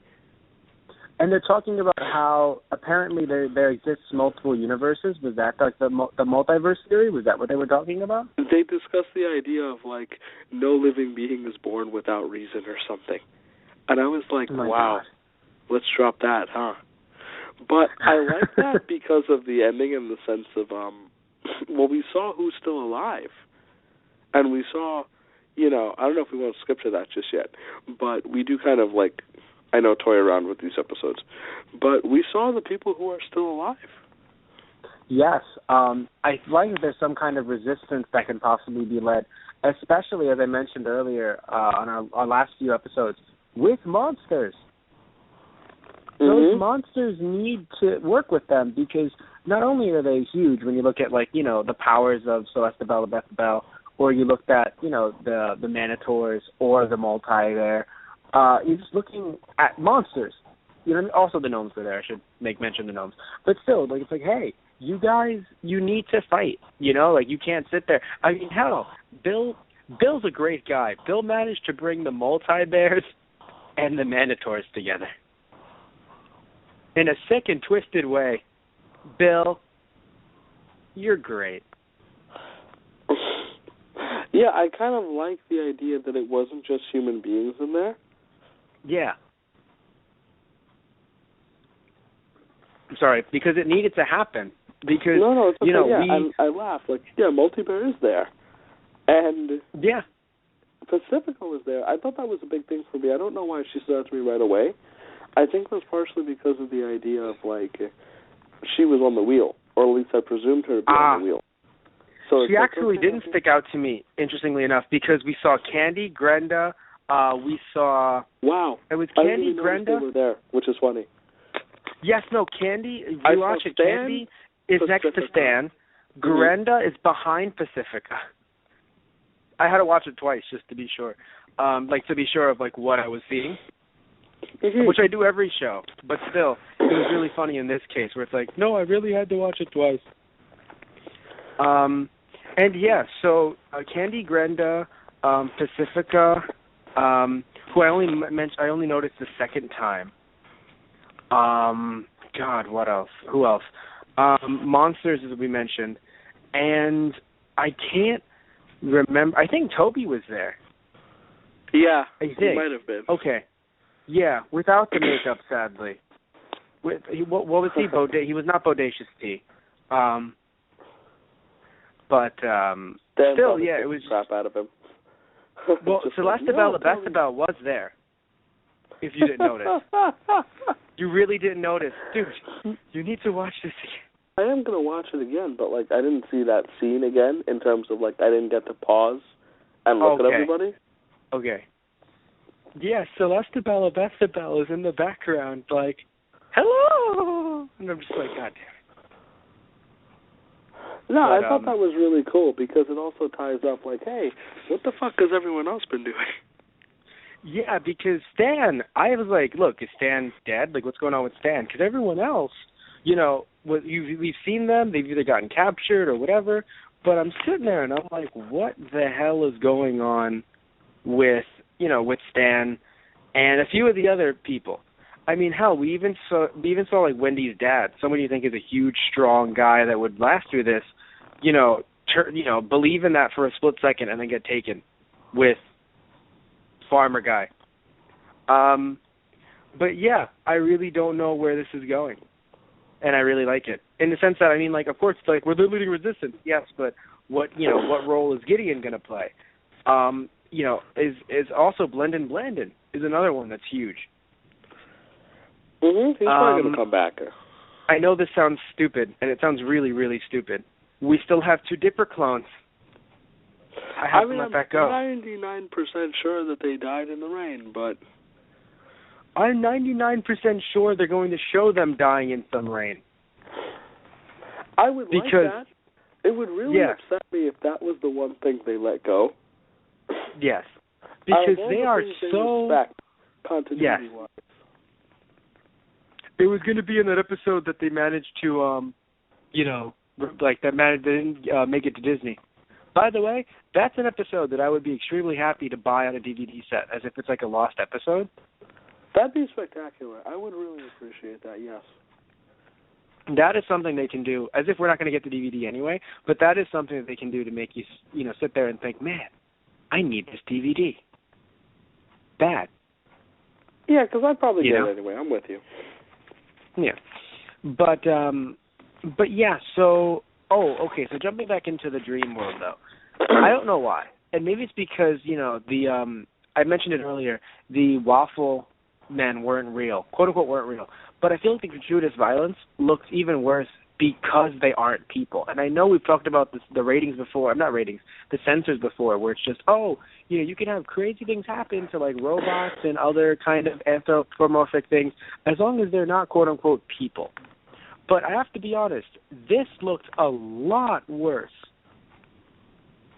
B: And they're talking about how apparently there exists multiple universes. Was that like the multiverse theory? Was that what they were talking about?
C: They discussed the idea of, like, no living being is born without reason or something. And I was like, wow, let's drop that, huh? But I like that because of the ending in the sense of, well, we saw who's still alive. And we saw, you know, I don't know if we want to skip to that just yet, but we do kind of, like, I know, toy around with these episodes. But we saw the people who are still alive.
B: Yes. I like that there's some kind of resistance that can possibly be led, especially, as I mentioned earlier on our last few episodes, with monsters. Those monsters need to work with them because not only are they huge when you look at, like, you know, the powers of Celeste Bell, Beth Bell, or you looked at, you know, the Manitors or the Multi there, you're just looking at monsters. You know, also the gnomes were there. I should make mention of the gnomes. But still, like, it's like, hey, you guys, you need to fight. You know, like, you can't sit there. I mean, hell, Bill's a great guy. Bill managed to bring the multi-bears and the Manitors together. In a sick and twisted way. Bill, you're great.
C: Yeah, I kind of like the idea that it wasn't just human beings in there.
B: Yeah. I'm sorry, because it needed to happen. Because,
C: no, it's okay.
B: You know,
C: yeah, I laugh. Like, yeah, Multi-Bear is there. And
B: yeah,
C: Pacifica was there. I thought that was a big thing for me. I don't know why she stood out to me right away. I think it was partially because of the idea of, like, she was on the wheel, or at least I presumed her to be on the wheel. So
B: she actually didn't stick out to me, interestingly enough, because we saw Candy, Grenda, we saw...
C: Wow.
B: It was Candy, Grenda.
C: They were there, which is funny.
B: Yes, no, Candy, you watch it, Candy is
C: Pacifica.
B: next to Stan. Grenda is behind Pacifica. I had to watch it twice just to be sure. To be sure of, like, what I was seeing. Which I do every show. But still, it was really funny in this case where it's like, no, I really had to watch it twice. And yeah, so Candy, Grenda, Pacifica, who I only noticed the second time. God, what else? Who else? Monsters, as we mentioned, and I can't remember. I think Toby was there.
C: Yeah,
B: he
C: might have been.
B: Okay, yeah, without the makeup, sadly. What was he? He was not Bodacious P. But still, yeah, it was
C: crap out of him.
B: Well, Celeste Bella Bestebel was there. If you didn't notice, you really didn't notice, dude. You need to watch this again.
C: I am gonna watch it again, but like I didn't see that scene again in terms of like I didn't get to pause and look at everybody.
B: Okay. Yeah, Celeste Bella Bestebel is in the background, like, hello, and I'm just like, God damn it.
C: No, I thought that was really cool because it also ties up like, hey, what the fuck has everyone else been doing?
B: Yeah, because Stan, I was like, look, is Stan dead? Like, what's going on with Stan? Because everyone else, you know, we've seen them. They've either gotten captured or whatever. But I'm sitting there and I'm like, what the hell is going on with Stan and a few of the other people? I mean, hell, we even saw like Wendy's dad, somebody you think is a huge, strong guy that would last through this, believe in that for a split second and then get taken with farmer guy. But yeah, I really don't know where this is going, and I really like it in the sense that, I mean, like, of course, it's like we're the leading resistance, yes, but what role is Gideon going to play? Is also Blendon Blandon is another one that's huge.
C: He's probably going to come back.
B: I know this sounds stupid, and it sounds really, really stupid. We still have 2 Dipper clones. I haven't let that go.
C: I'm 99% sure that they died in the rain, but...
B: I'm 99% sure they're going to show them dying in some rain.
C: I would like that. It would really upset me if that was the one thing they let go.
B: Yes. Because they are so...
C: continuity-wise.
B: It was going to be in that episode that they managed to, they didn't make it to Disney. By the way, that's an episode that I would be extremely happy to buy on a DVD set, as if it's like a lost episode.
C: That'd be spectacular. I would really appreciate that, yes.
B: That is something they can do, as if we're not going to get the DVD anyway, but that is something that they can do to make you, sit there and think, man, I need this DVD. Bad.
C: Yeah, because I'd probably get it anyway. I'm with you.
B: Yeah. But yeah, so, okay, so jumping back into the dream world, though, I don't know why. And maybe it's because, I mentioned it earlier, the waffle men weren't real, quote-unquote weren't real. But I feel like the gratuitous violence looks even worse because they aren't people. And I know we've talked about the ratings before, not ratings, the censors before, where it's just, you can have crazy things happen to, like, robots and other kind of anthropomorphic things, as long as they're not, quote-unquote, people. But I have to be honest, this looked a lot worse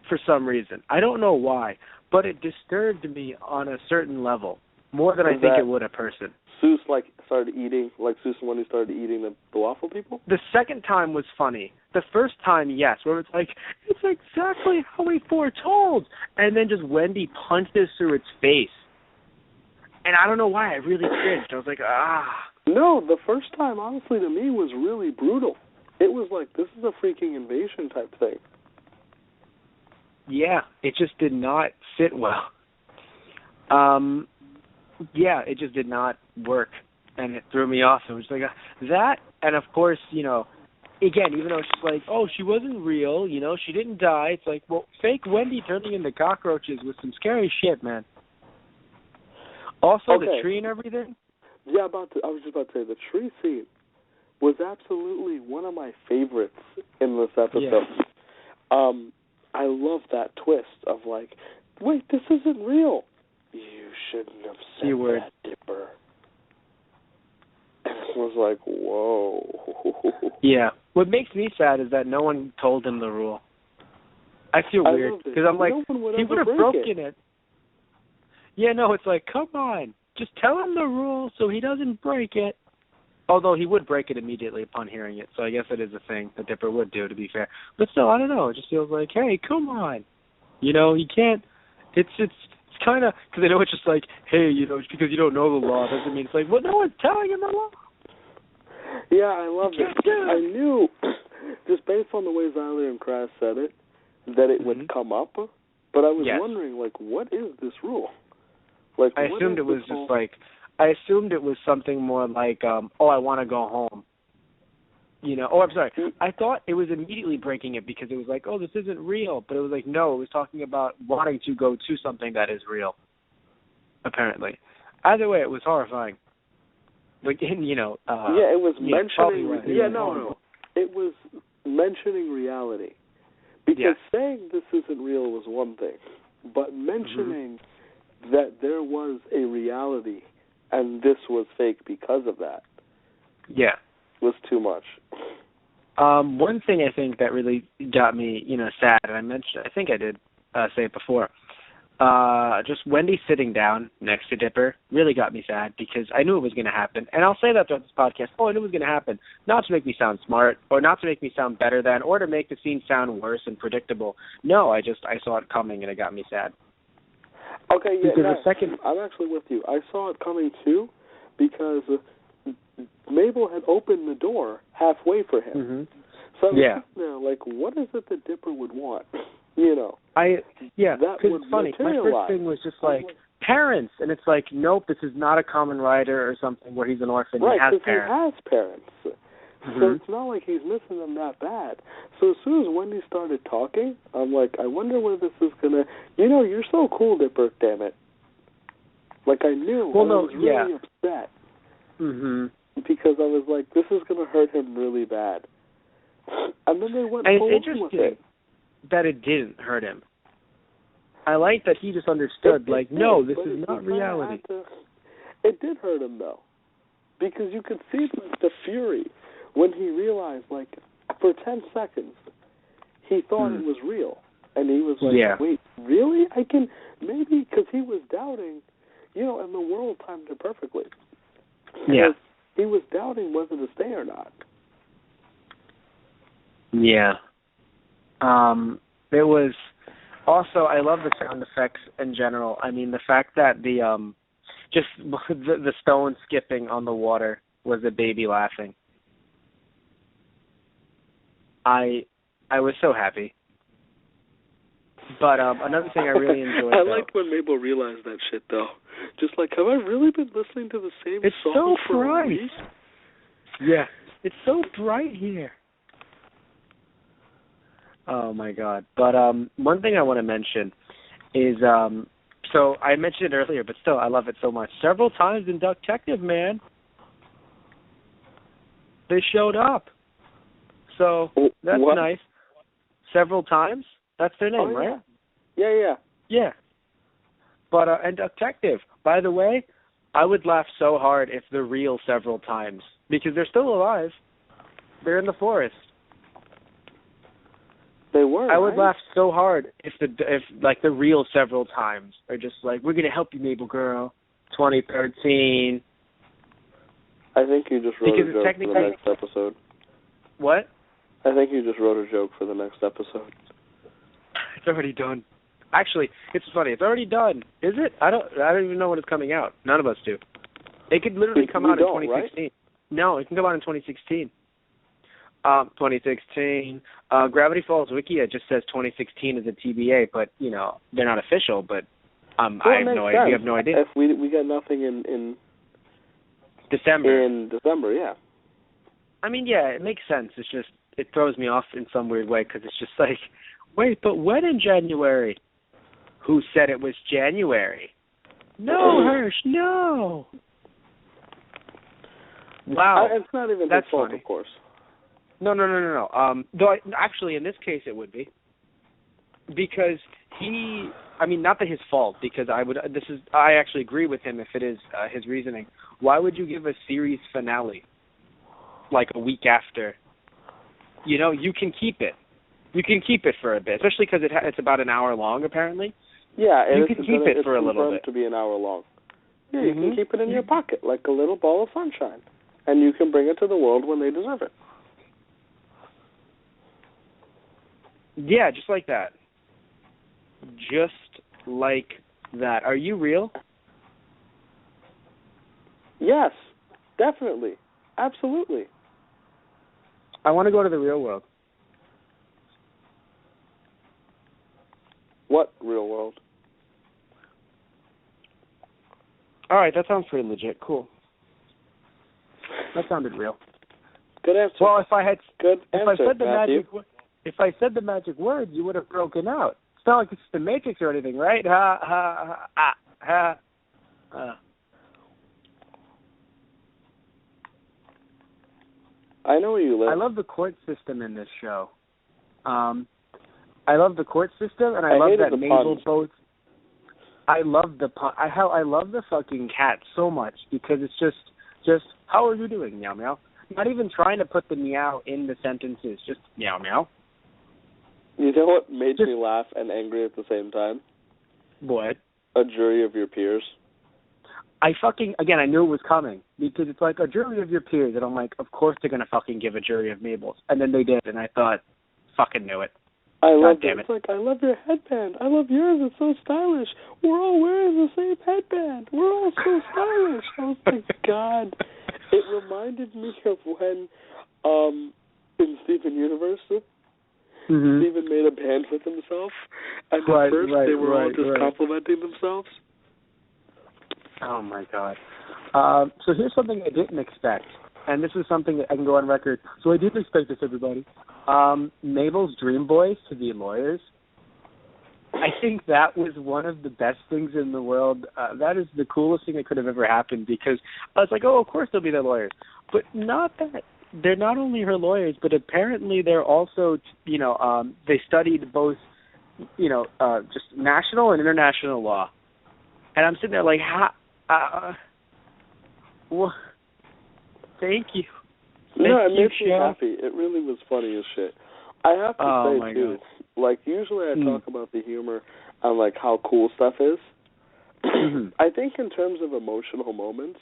B: for some reason. I don't know why, but it disturbed me on a certain level, more than I think it would a person.
C: Seuss, started eating, Seuss the one who started eating the waffle people?
B: The second time was funny. The first time, yes, where it's exactly how we foretold. And then just Wendy punches through its face. And I don't know why, I really cringed. I was like,
C: No, the first time, honestly, to me, was really brutal. It was like, this is a freaking invasion type thing.
B: Yeah, it just did not sit well. Yeah, it just did not work, and it threw me off. It was like that, and of course, again, even though she's like, she wasn't real, she didn't die. It's like, well, fake Wendy turning into cockroaches was some scary shit, man. Also, the tree and everything.
C: Yeah, I was just about to say, the tree scene was absolutely one of my favorites in this episode. Yeah. I love that twist of like, wait, this isn't real. You shouldn't have said that, Dipper. And it was like, whoa.
B: Yeah. What makes me sad is that no one told him the rule. I feel weird because I'm like, he would have broken it. Yeah, no, it's like, come on, just tell him the rule so he doesn't break it. Although he would break it immediately upon hearing it, so I guess it is a thing that Dipper would do, to be fair. But still, I don't know. It just feels like, hey, come on. You can't. It's kind of, because I know it's just like, hey, just because you don't know the law doesn't mean it's like, well, no one's telling him the law.
C: Yeah, I love it. I knew, just based on the way Xyler and Kraz said it, that it would come up, but I was wondering, what is this rule?
B: I assumed it was just I assumed it was something more like, I want to go home. I'm sorry. I thought it was immediately breaking it because it was like, this isn't real. But it was like, no, it was talking about wanting to go to something that is real, apparently. Either way, it was horrifying. But, it
C: was mentioning... Right. Yeah, no. It was mentioning reality. Because saying this isn't real was one thing. But mentioning that there was a reality and this was fake because of that. Yeah. Was too much.
B: One thing I think that really got me, sad, and I think I did say it before, just Wendy sitting down next to Dipper really got me sad because I knew it was going to happen. And I'll say that throughout this podcast, I knew it was going to happen, not to make me sound smart or not to make me sound better than or to make the scene sound worse and predictable. No, I saw it coming and it got me sad.
C: Okay, yeah, I'm actually with you. I saw it coming too because Mabel had opened the door halfway for him. Mm-hmm. So I was now, what is it that Dipper would want? Because
B: it's funny. My first thing was just parents, and it's like, nope, this is not a Kamen Rider or something where he's an orphan.
C: Right,
B: he has
C: parents. So it's not like he's missing them that bad. So as soon as Wendy started talking, I'm like, I wonder where this is going to... you're so cool, Dipper, damn it. I knew. I was really upset. Mm-hmm. Because I was like, this is going to hurt him really bad. And then they went full
B: with it. That it didn't hurt him. I like that he just understood, no, this is not reality.
C: It did hurt him, though. Because you could see the fury when he realized, for 10 seconds, he thought it was real. And he was like, wait, really? I can, maybe, because he was doubting, and the world timed it perfectly. Yeah. He was doubting whether to stay or not.
B: Yeah. It was, also, I love the sound effects in general. I mean, the fact that just the stone skipping on the water was a baby laughing. I was so happy. But another thing I really enjoyed.
C: I liked when Mabel realized that shit, though. Just like, have I really been listening to the same song for a week?
B: Yeah, it's so bright here. Oh my God! But one thing I want to mention is so I mentioned it earlier, but still I love it so much. Several times in Ducktective, man, they showed up. So that's nice. Several times. That's their name, right?
C: Yeah.
B: Yeah. But and Ducktective, by the way, I would laugh so hard if they're real several times because they're still alive. They're in the forest.
C: They were.
B: I would laugh so hard if the real several times are just like, we're gonna help you, Mabel girl, 2013.
C: I think you just wrote a joke for the next episode.
B: What?
C: I think you just wrote a joke for the next episode.
B: It's already done. Actually, it's funny. It's already done. Is it? I don't even know when it's coming out. None of us do. It could literally come out in 2016. Right? No, it can come out in 2016. 2016. Gravity Falls Wikia just says 2016 is a TBA, but you know they're not official. But I have no idea. We have no idea.
C: If we got nothing in
B: December.
C: In December, yeah.
B: I mean, yeah, it makes sense. It's just it throws me off in some weird way because it's just like, wait, but when in January? Who said it was January? No, Hirsch, no. Wow,
C: it's not even
B: that's
C: his fault,
B: funny.
C: Of course.
B: No. Though actually, in this case, it would be because not that his fault, because I actually agree with him if it is his reasoning. Why would you give a series finale like a week after? You know, you can keep it. You can keep it for a bit, especially because it's about an hour long, apparently.
C: Yeah, and
B: you can keep it for a little bit.
C: To be an hour long. Yeah, you can keep it in your pocket like a little ball of sunshine, and you can bring it to the world when they deserve it.
B: Yeah, just like that. Just like that. Are you real?
C: Yes, definitely. Absolutely.
B: I want to go to the real world.
C: What real world?
B: All right, that sounds pretty legit. Cool. That sounded real.
C: Good answer.
B: Well, if I said the magic word, you would have broken out. It's not like it's the Matrix or anything, right?
C: I know where you live.
B: I love the court system in this show. I love the court system, and I love that Mabel both. I love the I love the fucking cat so much because it's just how are you doing, meow meow. Not even trying to put the meow in the sentences, just meow meow.
C: You know what made me laugh and angry at the same time?
B: What?
C: A jury of your peers.
B: I knew it was coming because it's like a jury of your peers, and I'm like, of course they're gonna fucking give a jury of Mabel's, and then they did, and I thought, fucking knew it.
C: I love it. It's like, I love your headband. I love yours. It's so stylish. We're all wearing the same headband. We're all so stylish. I was like, God. It reminded me of when, in Steven Universe, Steven made a band with himself, and at first they were all just complimenting themselves.
B: Oh, my God. So here's something I didn't expect, and this is something that I can go on record. So I didn't expect this, everybody. Mabel's dream boys to be lawyers. I think that was one of the best things in the world. That is the coolest thing that could have ever happened because I was like, oh, of course they'll be their lawyers. But not that. They're not only her lawyers, but apparently they're also, they studied both, just national and international law. And I'm sitting there like, well, thank you.
C: No, it makes me happy. It really was funny as shit. I have to say, too, like, usually I talk about the humor and, like, how cool stuff is. I think in terms of emotional moments,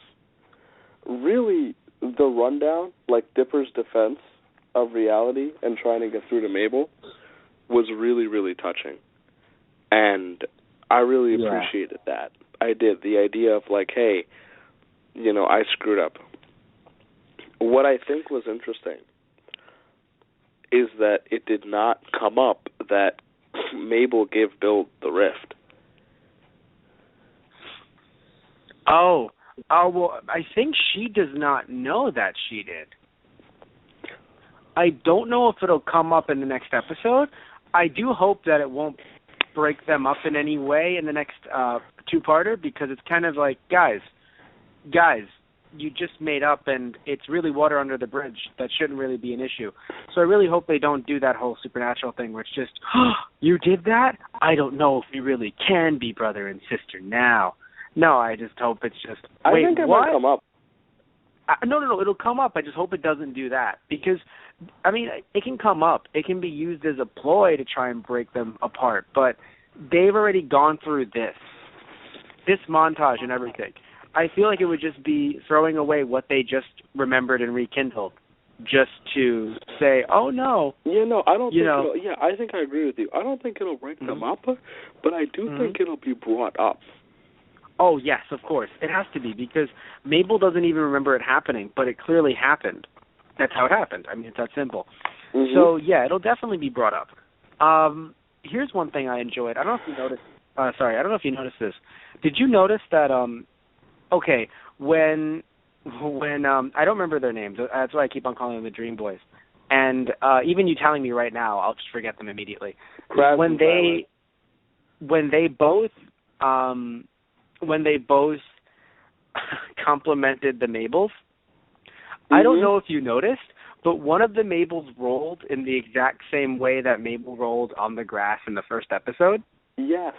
C: really the rundown, like Dipper's defense of reality and trying to get through to Mabel was really, really touching. And I really appreciated that. I did. The idea of like, hey, I screwed up. What I think was interesting is that it did not come up that Mabel gave Bill the rift.
B: Oh, well, I think she does not know that she did. I don't know if it'll come up in the next episode. I do hope that it won't break them up in any way in the next two-parter, because it's kind of like, guys, you just made up, and it's really water under the bridge. That shouldn't really be an issue. So I really hope they don't do that whole supernatural thing where it's just, oh, you did that? I don't know if we really can be brother and sister now. No, I just hope it's just, wait,
C: I think it
B: what?
C: might come up.
B: No, it'll come up. I just hope it doesn't do that, because, I mean, it can come up. It can be used as a ploy to try and break them apart, but they've already gone through this montage and everything. I feel like it would just be throwing away what they just remembered and rekindled just to say, oh, no.
C: Yeah, no, I don't think it'll, I think I agree with you. I don't think it'll break them up, but I do think it'll be brought up.
B: Oh, yes, of course. It has to be, because Mabel doesn't even remember it happening, but it clearly happened. That's how it happened. I mean, it's that simple. Mm-hmm. So, yeah, it'll definitely be brought up. Here's one thing I enjoyed. I don't know if you noticed. I don't know if you noticed this. Did you notice that? When I don't remember their names. That's why I keep on calling them the Dream Boys. And even you telling me right now, I'll just forget them immediately. When they both complimented the Mabels, I don't know if you noticed, but one of the Mabels rolled in the exact same way that Mabel rolled on the grass in the first episode.
C: Yes.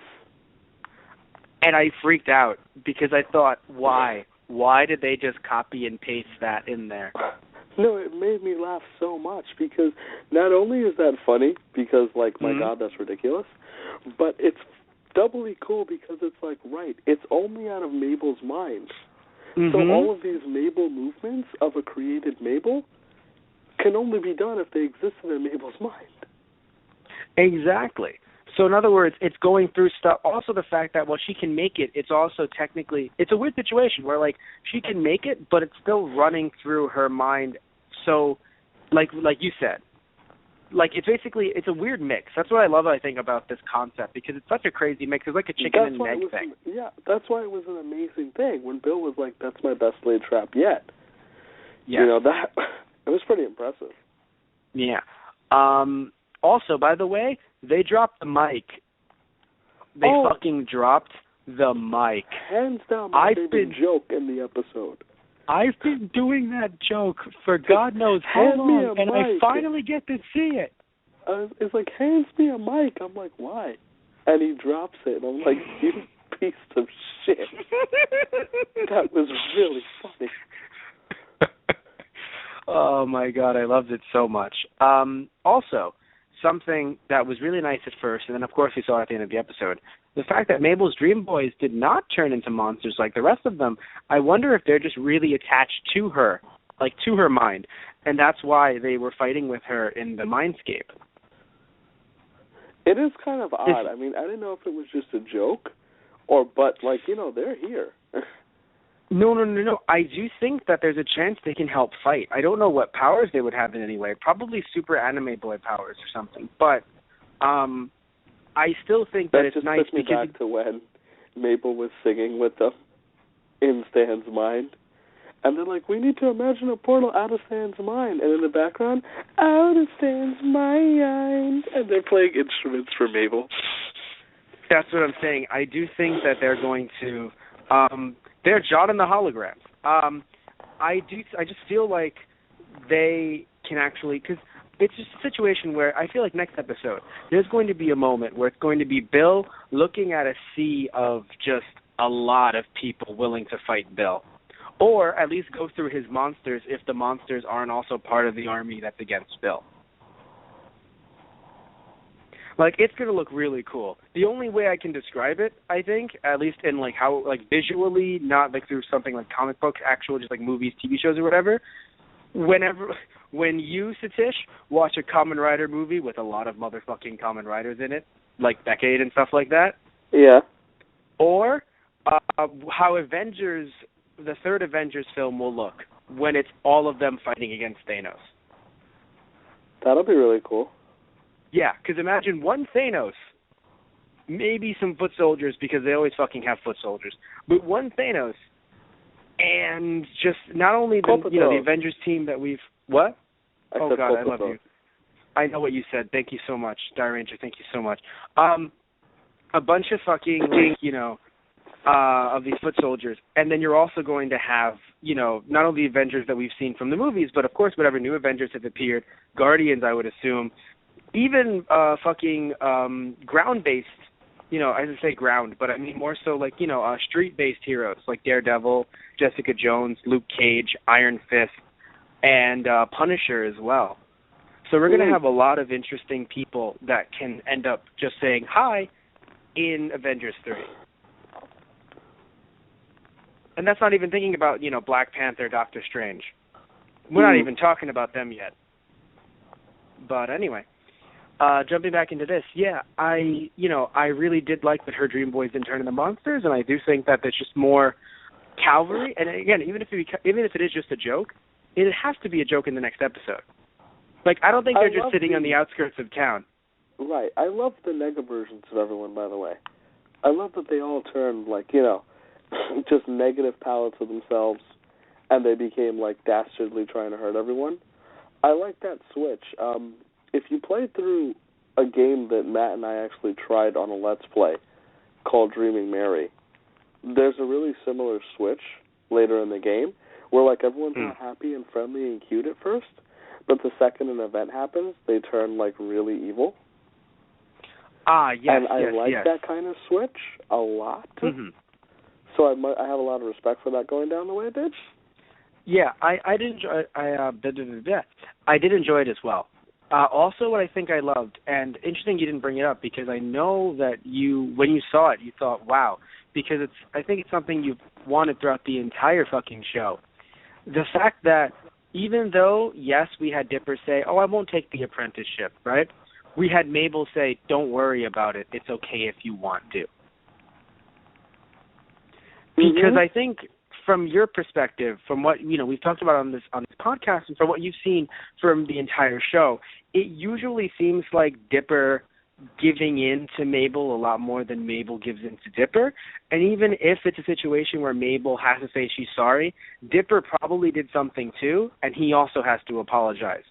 B: And I freaked out because I thought, why? Why did they just copy and paste that in there?
C: No, it made me laugh so much because not only is that funny because, like, my God, that's ridiculous, but it's doubly cool because it's like, right, it's only out of Mabel's mind. Mm-hmm. So all of these Mabel movements of a created Mabel can only be done if they existed in Mabel's mind.
B: Exactly. So in other words, it's going through stuff. Also the fact that, she can make it, it's also technically, it's a weird situation where, like, she can make it, but it's still running through her mind. So, like you said, like, it's a weird mix. That's what I love, I think, about this concept, because it's such a crazy mix. It's like a chicken and egg thing.
C: Yeah, that's why it was an amazing thing when Bill was like, that's my best laid trap yet. Yeah. It was pretty impressive.
B: Yeah. Also, by the way, they dropped the mic. They fucking dropped the mic.
C: Hands down my favorite joke in the episode.
B: I've been doing that joke for God knows how long, and I finally get to see it.
C: It's like, hands me a mic. I'm like, why? And he drops it, and I'm like, you piece of shit. That was really funny.
B: Oh, my God, I loved it so much. Also, something that was really nice at first, and then, of course, we saw it at the end of the episode, the fact that Mabel's Dream Boys did not turn into monsters like the rest of them. I wonder if they're just really attached to her, like to her mind, and that's why they were fighting with her in the mindscape.
C: It is kind of odd. I mean, I didn't know if it was just a joke, but, like, they're here.
B: No. I do think that there's a chance they can help fight. I don't know what powers they would have in any way. Probably super anime boy powers or something. But I still think that it's nice because...
C: That just back to when Mabel was singing with them in Stan's mind. And they're like, we need to imagine a portal out of Stan's mind. And in the background, out of Stan's mind. And they're playing instruments for Mabel.
B: That's what I'm saying. I do think that they're going to... they're John and the holograms. I just feel like they can actually... Because it's just a situation where I feel like next episode, there's going to be a moment where it's going to be Bill looking at a sea of just a lot of people willing to fight Bill. Or at least go through his monsters if the monsters aren't also part of the army that's against Bill. Like, it's going to look really cool. The only way I can describe it, I think, at least in, like, how, like, visually, not, like, through something like comic books, actual, just, like, movies, TV shows, or whatever, when you, Satish, watch a Kamen Rider movie with a lot of motherfucking Kamen Riders in it, like Decade and stuff like that.
C: Yeah.
B: Or how Avengers, the third Avengers film will look when it's all of them fighting against Thanos.
C: That'll be really cool.
B: Yeah, because imagine one Thanos, maybe some foot soldiers, because they always fucking have foot soldiers, but one Thanos, and just not only the Avengers team that we've... What? Oh, God, I love you. I know what you said. Thank you so much, Dire Ranger. Thank you so much. A bunch of fucking, of these foot soldiers, and then you're also going to have, not only the Avengers that we've seen from the movies, but of course whatever new Avengers have appeared, Guardians, I would assume, even ground-based, I would say ground, but I mean more so like, street-based heroes like Daredevil, Jessica Jones, Luke Cage, Iron Fist, and Punisher as well. So we're going to have a lot of interesting people that can end up just saying hi in Avengers 3. And that's not even thinking about, Black Panther, Doctor Strange. We're not even talking about them yet. But anyway, jumping back into this, I really did like that her Dream Boys didn't turn into monsters, and I do think that there's just more cavalry. And again, even if it is just a joke, it has to be a joke in the next episode. Like, I don't think they're just sitting on the outskirts of town.
C: Right. I love the nega versions of everyone, by the way. I love that they all turned, just negative palettes of themselves, and they became, dastardly trying to hurt everyone. I like that switch. If you play through a game that Matt and I actually tried on a Let's Play called Dreaming Mary, there's a really similar switch later in the game where, everyone's not happy and friendly and cute at first, but the second an event happens, they turn, really evil.
B: Yes,
C: and I like that kind of switch a lot.
B: Mm-hmm.
C: So I have a lot of respect for that going down the way it did.
B: Yeah, I did enjoy. I did enjoy it as well. Also, what I think I loved, and interesting you didn't bring it up because I know that when you saw it, you thought, wow, because I think it's something you've wanted throughout the entire fucking show. The fact that even though, yes, we had Dipper say, oh, I won't take the apprenticeship, right? We had Mabel say, don't worry about it. It's okay if you want to. Because I think from your perspective, from what, we've talked about on this podcast and from what you've seen from the entire show, it usually seems like Dipper giving in to Mabel a lot more than Mabel gives in to Dipper. And even if it's a situation where Mabel has to say she's sorry, Dipper probably did something too, and he also has to apologize.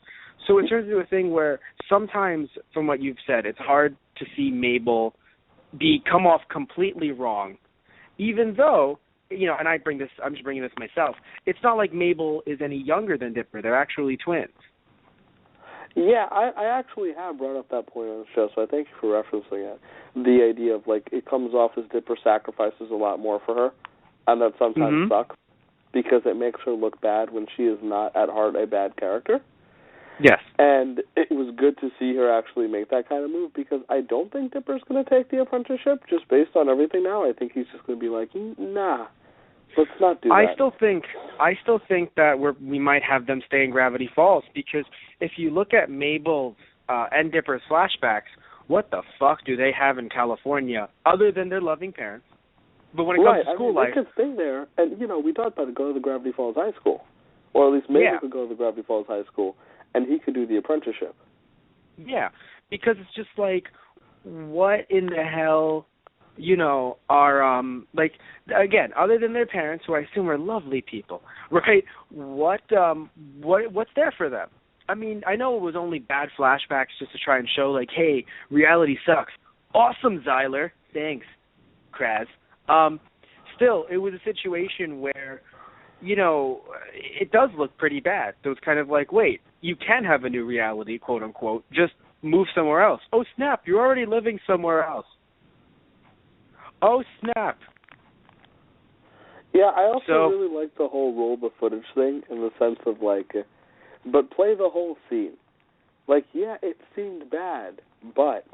B: So it turns into a thing where sometimes, from what you've said, it's hard to see Mabel come off completely wrong, even though, and I'm just bringing this myself, it's not like Mabel is any younger than Dipper. They're actually twins.
C: Yeah, I actually have brought up that point on the show, so I thank you for referencing it. The idea of, it comes off as Dipper sacrifices a lot more for her, and that sometimes sucks, because it makes her look bad when she is not, at heart, a bad character.
B: Yes.
C: And it was good to see her actually make that kind of move, because I don't think Dipper's going to take the apprenticeship, just based on everything now. I think he's just going to be like, nah, let's not do that.
B: I still think that we might have them stay in Gravity Falls, because if you look at Mabel's and Dipper's flashbacks, what the fuck do they have in California other than their loving parents? But when it comes to school life,
C: they could stay there, and we talked about it, go to the Gravity Falls High School, or at least Mabel could go to the Gravity Falls High School, and he could do the apprenticeship.
B: Yeah, because it's just what in the hell, are, again, other than their parents, who I assume are lovely people, right, what's there for them? I mean, I know it was only bad flashbacks just to try and show, hey, reality sucks. Awesome, Zyler. Thanks, Kraz. Still, it was a situation where, it does look pretty bad. So it's kind of wait, you can have a new reality, quote unquote, just move somewhere else. Oh, snap, you're already living somewhere else. Oh, snap.
C: Yeah, I also really like the whole roll the footage thing in the sense of, but play the whole scene. It seemed bad, but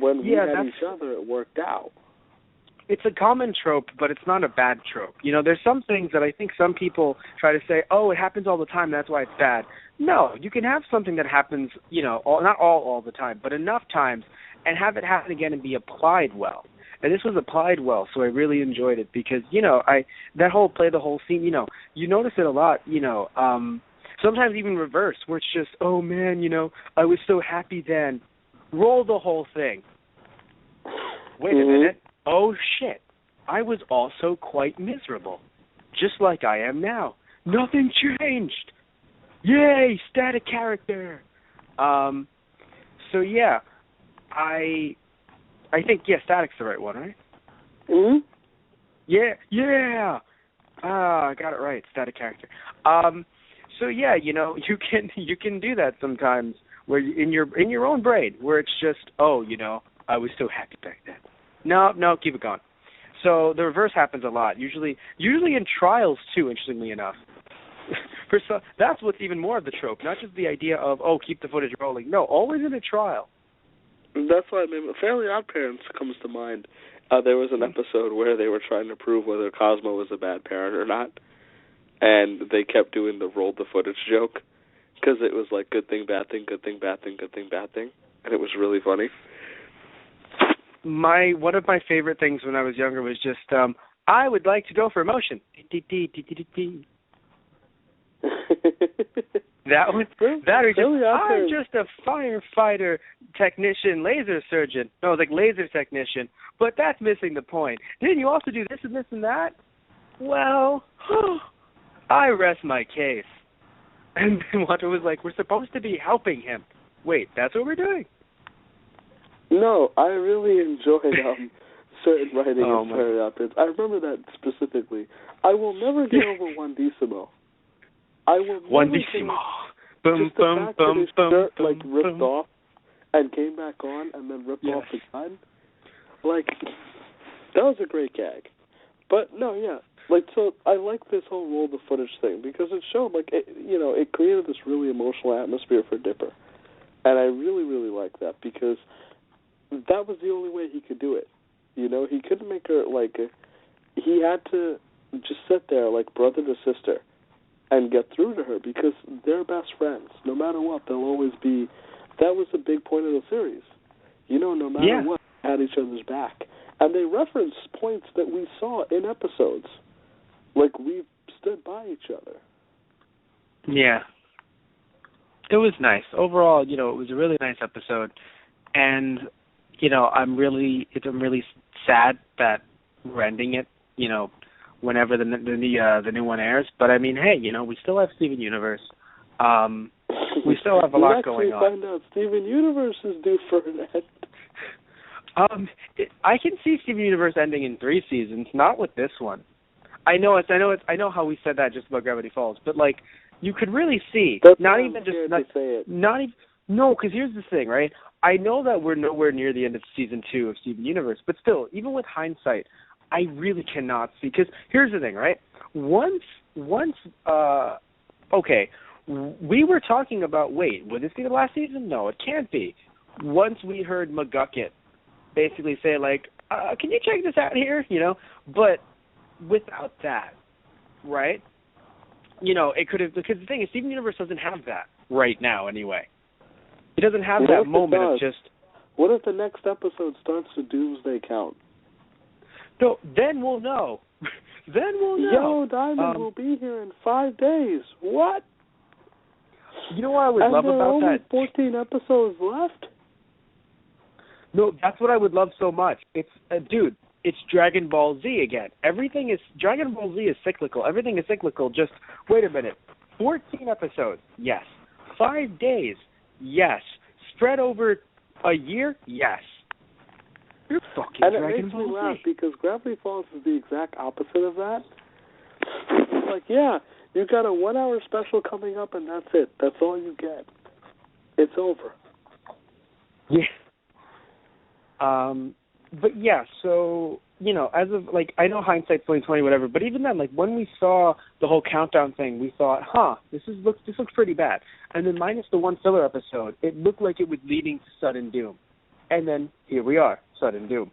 C: when we had each other, it worked out.
B: It's a common trope, but it's not a bad trope. There's some things that I think some people try to say, oh, it happens all the time, that's why it's bad. No, you can have something that happens, not all the time, but enough times, and have it happen again and be applied well. and this was applied well, so I really enjoyed it because, you know, that whole play the whole scene, you know, you notice it a lot, you know, sometimes even reverse, where it's just, oh man, you know, I was so happy then. Roll the whole thing. Wait a minute. Oh shit. I was also quite miserable. Just like I am now. Nothing changed. Yay, static character. So yeah, I think static's the right one, right?
C: Mm-hmm.
B: Yeah. I got it right, static character. So yeah, you know, you can do that sometimes where in your own brain where it's just, oh, you know, I was so happy back then. No, keep it going. So the reverse happens a lot. Usually in trials too, interestingly enough. That's what's even more of the trope, not just the idea of, oh, keep the footage rolling. No, always in a trial.
C: That's why Fairly Odd Parents comes to mind. There was an episode where they were trying to prove whether Cosmo was a bad parent or not, and they kept doing the roll the footage joke because it was like good thing, bad thing, good thing, bad thing, good thing, bad thing, and it was really funny.
B: One of my favorite things when I was younger was just, I would like to go for emotion. I'm just a firefighter technician, laser surgeon. No, like laser technician. But that's missing the point. Didn't you also do this and this and that? Well, I rest my case. And then Walter was like, we're supposed to be helping him. Wait, that's what we're doing?
C: No, I really enjoyed certain writing in Fairly Odd Parents. I remember that specifically. I will never get over One Decimo. I will never
B: One Decimo.
C: Boom, boom, boom, boom, like ripped off and came back on and then ripped off again. Like, that was a great gag. But no, yeah, like, so I like this whole roll the footage thing because it showed, like, it created this really emotional atmosphere for Dipper, and I really, really like that because that was the only way he could do it. You know, he couldn't make her like he had to just sit there like brother to sister and get through to her because they're best friends. No matter what, they'll always be. That was a big point of the series. You know, no matter what, they had each other's back. And they reference points that we saw in episodes. Like, we stood by each other.
B: Yeah. It was nice. Overall, you know, it was a really nice episode. And, you know, I'm really sad that we're ending it, you know, whenever the new one airs. But I mean, hey, you know, we still have Steven Universe. We still have a lot going on.
C: We find out Steven Universe is due for an end.
B: I can see Steven Universe ending in 3 seasons, not with this one. I know how we said that just about Gravity Falls, but like you could really see.
C: That's
B: not
C: even
B: just
C: to say it.
B: Not even. No, because here's the thing, right? I know that we're nowhere near the end of season 2 of Steven Universe, but still, even with hindsight, I really cannot see. Because here's the thing, right? Once, okay, we were talking about, wait, would this be the last season? No, it can't be. Once we heard McGucket basically say, like, can you check this out here? You know, but without that, right? You know, it could have, because the thing is, Steven Universe doesn't have that right now anyway. It doesn't have that moment of just...
C: What if the next episode starts the Doomsday Count?
B: No, then we'll know. Then we'll know.
C: Yo, Diamond will be here in 5 days. What?
B: You know what I would love about that?
C: And there are only 14 episodes left?
B: No, that's what I would love so much. It's, dude, it's Dragon Ball Z again. Dragon Ball Z is cyclical. Everything is cyclical. Just, wait a minute. 14 episodes, yes. 5 days, yes. Spread over a year, yes. You're fucking
C: and
B: Dragon Ball Z.
C: And it makes me laugh because Gravity Falls is the exact opposite of that. It's like, yeah, you got a 1 hour special coming up and that's it. That's all you get. It's over.
B: Yeah. But yeah, so, you know, as of, like, I know hindsight's 2020, whatever, but even then, like, when we saw the whole countdown thing, we thought, this looks pretty bad. And then minus the one filler episode, it looked like it was leading to sudden doom. And then here we are, sudden doom.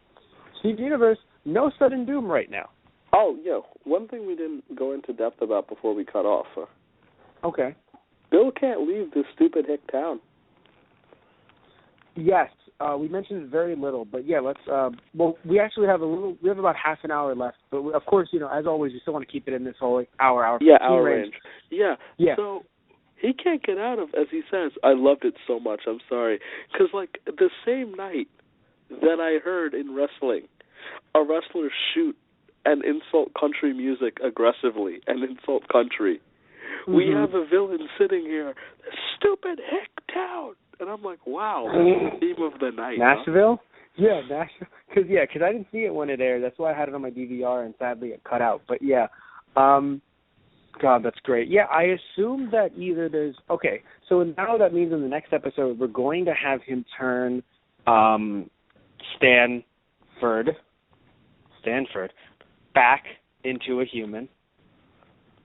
B: Steven Universe, no sudden doom right now.
C: Oh, yeah, one thing we didn't go into depth about before we cut off.
B: Okay.
C: Bill can't leave this stupid hick town.
B: Yes. We mentioned it very little, but yeah, let's. We actually have we have about half an hour left, but of course, as always, we still want to keep it in this whole hour.
C: Yeah, hour range.
B: Yeah.
C: So he can't get out of, as he says. I loved it so much. I'm sorry, because the same night that I heard in wrestling, a wrestler shoot and insult country music aggressively and insult country. Mm-hmm. We have a villain sitting here, the stupid hick town. And I'm like, wow, that's the theme of the night.
B: Nashville? Huh? Yeah, Nashville. Because I didn't see it when it aired. That's why I had it on my DVR, and sadly it cut out. But yeah, God, that's great. Yeah, I assume that either there's... Okay, so now that means in the next episode we're going to have him turn Stanford back into a human.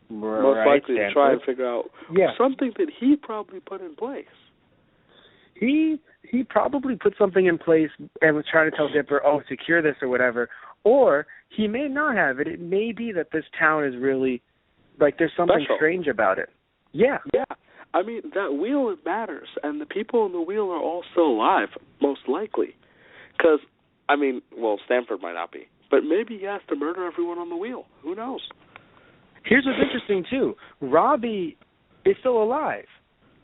C: Most likely to try and figure out something that he probably put in place.
B: He probably put something in place and was trying to tell Dipper, secure this or whatever. Or he may not have it. It may be that this town is really, there's something
C: special.
B: Strange about it. Yeah.
C: Yeah. I mean, that wheel, it matters. And the people in the wheel are all still alive, most likely. Because, Stanford might not be. But maybe he has to murder everyone on the wheel. Who knows?
B: Here's what's interesting, too. Robbie is still alive.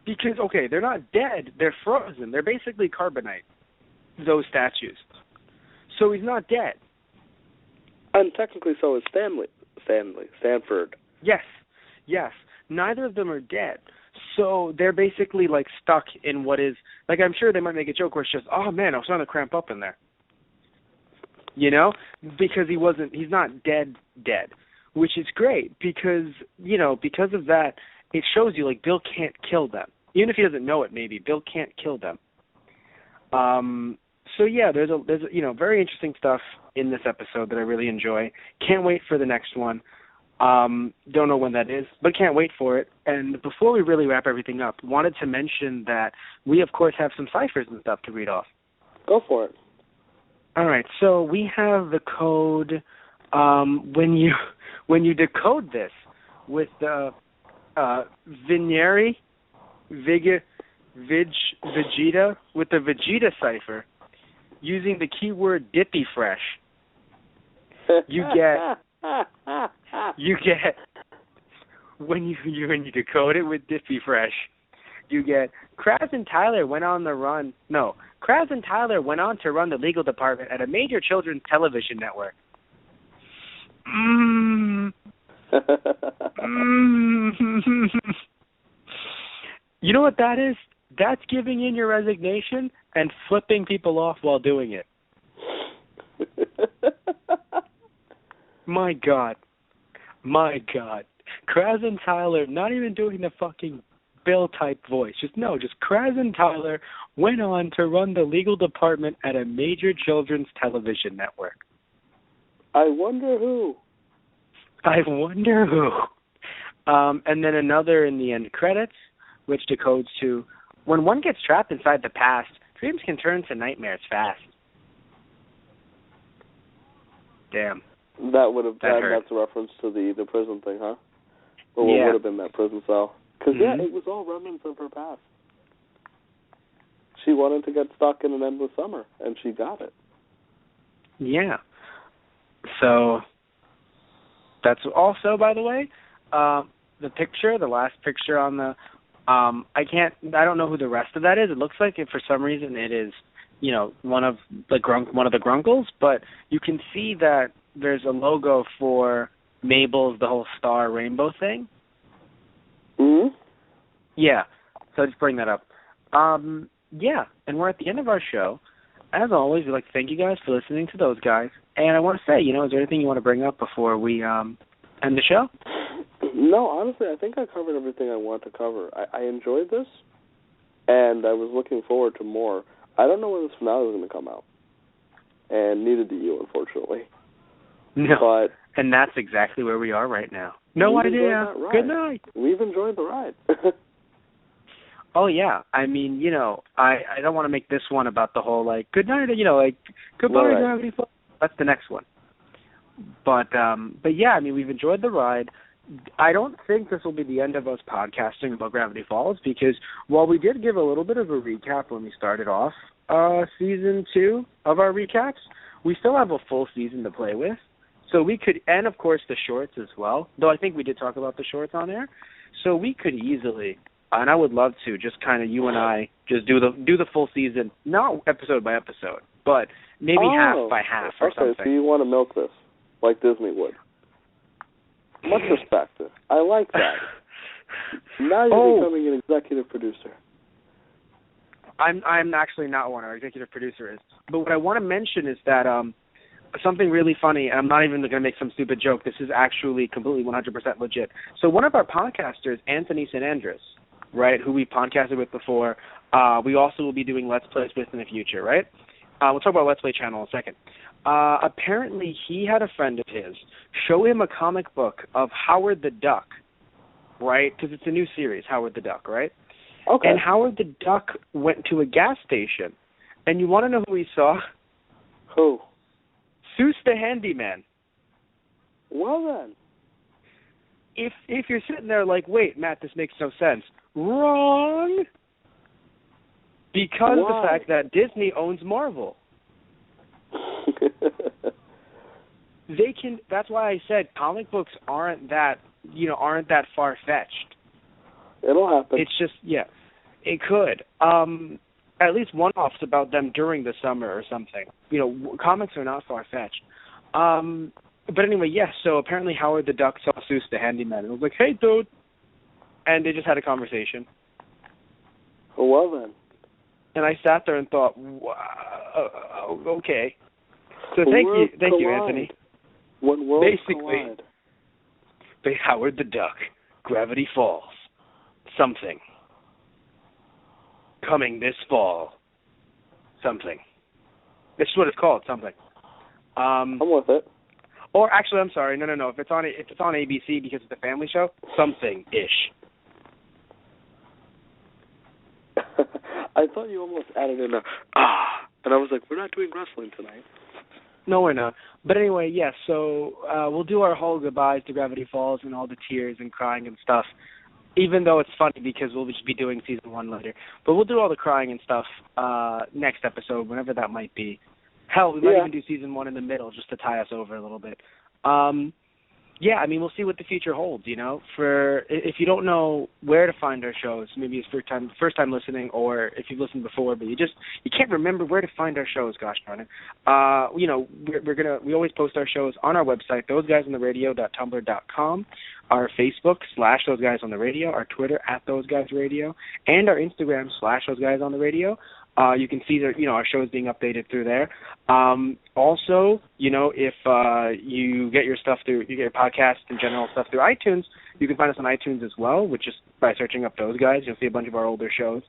B: Because, they're not dead. They're frozen. They're basically carbonite, those statues. So he's not dead.
C: And technically so is Stanford.
B: Yes. Neither of them are dead. So they're basically, stuck in what is... I'm sure they might make a joke where it's just, oh, man, I was starting to cramp up in there. Because he's not dead, which is great because, because of that, it shows you, Bill can't kill them. Even if he doesn't know it, maybe, Bill can't kill them. So, yeah, there's very interesting stuff in this episode that I really enjoy. Can't wait for the next one. Don't know when that is, but can't wait for it. And before we really wrap everything up, wanted to mention that we, of course, have some ciphers and stuff to read off.
C: Go for it.
B: All right, so we have the code when you decode this with the Vegeta with the Vegeta cipher using the keyword Dippy Fresh. You get when you decode it with Dippy Fresh, you get Kraz and Tyler went on to run the legal department at a major children's television network. You know what that is? That's giving in your resignation and flipping people off while doing it. My God. Kraz and Tyler, not even doing the fucking Bill-type voice. Just Kraz and Tyler went on to run the legal department at a major children's television network.
C: I wonder who.
B: And then another in the end credits, which decodes to, when one gets trapped inside the past, dreams can turn to nightmares fast. Damn.
C: That would have been, that's a reference to the prison thing, huh? Or what would have been that prison cell? Because, it was all remnants of her past. She wanted to get stuck in an endless summer, and she got it. Yeah.
B: So, that's also, by the way, the last picture on the, I don't know who the rest of that is. It looks like for some reason it is, one of the Grunkles, but you can see that there's a logo for Mabel's, the whole star rainbow thing.
C: Mm-hmm.
B: Yeah, so just bring that up. Yeah, and we're at the end of our show. As always, we'd like to thank you guys for listening to those guys. And I want to say, is there anything you want to bring up before we end the show?
C: No, honestly, I think I covered everything I want to cover. I enjoyed this, and I was looking forward to more. I don't know when this finale is going to come out, and neither do you, unfortunately.
B: No,
C: but
B: and that's exactly where we are right now. No idea. Good night.
C: We've enjoyed the ride.
B: Oh, yeah. I mean, I don't want to make this one about the whole, good night, goodbye, gravity. That's the next one. But yeah, I mean, we've enjoyed the ride. I don't think this will be the end of us podcasting about Gravity Falls, because while we did give a little bit of a recap when we started off season 2 of our recaps, we still have a full season to play with. So we could, and of course the shorts as well, though I think we did talk about the shorts on air. So we could easily, and I would love to, just kind of you and I just do the full season, not episode by episode, but maybe half by half or something.
C: Okay, so you want to milk this like Disney would. Much respect. I like that. Now you're becoming an executive producer.
B: I'm actually not one. Our executive producer is. But what I want to mention is that something really funny, and I'm not even going to make some stupid joke. This is actually completely 100% legit. So one of our podcasters, Anthony St. Andres, right, who we podcasted with before, we also will be doing Let's Plays with in the future, right? We'll talk about Let's Play channel in a second. Apparently, he had a friend of his show him a comic book of Howard the Duck, right? Because it's a new series, Howard the Duck, right?
C: Okay.
B: And Howard the Duck went to a gas station, and you want to know who he saw?
C: Who?
B: Seuss the Handyman.
C: Well then.
B: If you're sitting there like, wait, Matt, this makes no sense. Wrong. Because
C: Why?
B: the fact that Disney owns Marvel. They can. That's why I said comic books aren't that far fetched.
C: It'll happen.
B: It's just it could. At least one-offs about them during the summer or something. Comics are not far fetched. But anyway, yes. So apparently Howard the Duck saw Seuss the Handyman and was like, "Hey, dude," and they just had a conversation.
C: Well then.
B: And I sat there and thought, wow, okay. So thank you, Anthony.
C: When worlds
B: basically,
C: collide.
B: Howard the Duck, Gravity Falls, something. Coming this fall, something. This is what it's called, something.
C: I'm with it.
B: Or actually, I'm sorry, no. If it's on ABC because it's a family show, something-ish.
C: I thought you almost added in and I was like, we're not doing wrestling tonight.
B: No, we're not. But anyway, yes, so we'll do our whole goodbyes to Gravity Falls and all the tears and crying and stuff, even though it's funny because we'll just be doing season 1 later. But we'll do all the crying and stuff next episode, whenever that might be. Hell, we might even do season 1 in the middle just to tie us over a little bit. We'll see what the future holds, For if you don't know where to find our shows, maybe it's first time listening, or if you've listened before, but you can't remember where to find our shows, gosh darn it. We always post our shows on our website, thoseguysontheradio.tumblr.com, our Facebook /thoseguysontheradio, our Twitter @thoseguysradio, and our Instagram /thoseguysontheradio. You can see that, our shows being updated through there. Also, if you get your podcast and general stuff through iTunes, you can find us on iTunes as well, which is by searching up Those Guys. You'll see a bunch of our older shows.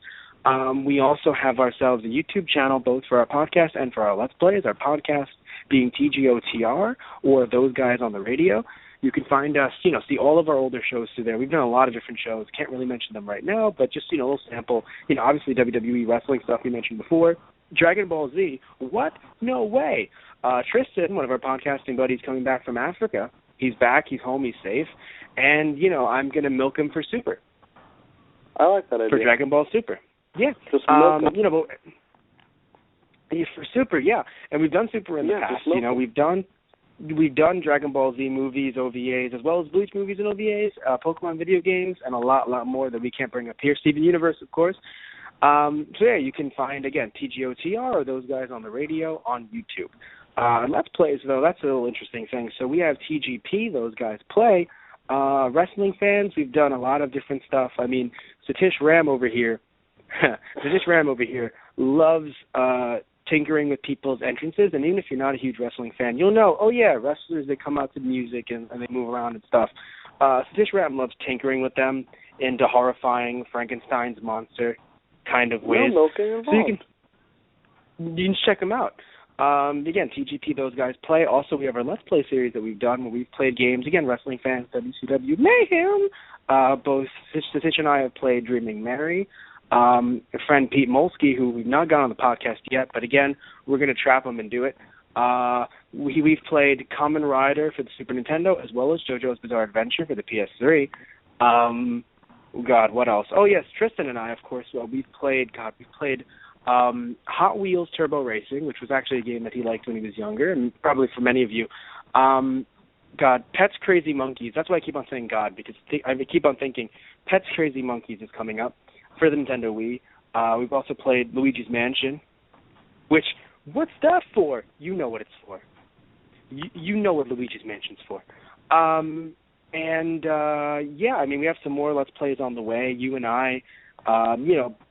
B: We also have ourselves a YouTube channel, both for our podcast and for our Let's Plays. Our podcast being TGOTR, or Those Guys on the Radio. You can find us, see all of our older shows through there. We've done a lot of different shows. Can't really mention them right now, but just, a little sample. Obviously WWE wrestling stuff we mentioned before. Dragon Ball Z. What? No way. Tristan, one of our podcasting buddies coming back from Africa. He's back. He's home. He's safe. And, I'm going to milk him for Super.
C: I like that idea.
B: For Dragon Ball Super. Yeah.
C: Just milk him.
B: For Super, yeah. And we've done Super in the past. We've done Dragon Ball Z movies, OVAs, as well as Bleach movies and OVAs, Pokemon video games, and a lot more that we can't bring up here. Steven Universe, of course. You can find, again, TGOTR, or Those Guys on the Radio, on YouTube. Let's Plays, though, that's a little interesting thing. So we have TGP, Those Guys Play. Wrestling fans, we've done a lot of different stuff. I mean, Satish Ram over here loves tinkering with people's entrances, and even if you're not a huge wrestling fan, you'll know, wrestlers, they come out to music and they move around and stuff. Satish Ram loves tinkering with them into horrifying Frankenstein's monster kind of ways.
C: So you
B: can check them out. Again, TGP, Those Guys Play. Also, we have our Let's Play series that we've done where we've played games. Again, wrestling fans, WCW Mayhem. Both Satish and I have played Dreaming Mary. A friend Pete Molsky, who we've not got on the podcast yet, but again, we're going to trap him and do it. We've played Kamen Rider for the Super Nintendo as well as JoJo's Bizarre Adventure for the PS3. What else? Oh yes, Tristan and I, of course. Well, we've played Hot Wheels Turbo Racing, which was actually a game that he liked when he was younger, and probably for many of you. Pets Crazy Monkeys. That's why I keep on saying God, because I keep on thinking Pets Crazy Monkeys is coming up for the Nintendo Wii. We've also played Luigi's Mansion, which, what's that for? You know what it's for. You know what Luigi's Mansion's for. We have some more Let's Plays on the way. You and I,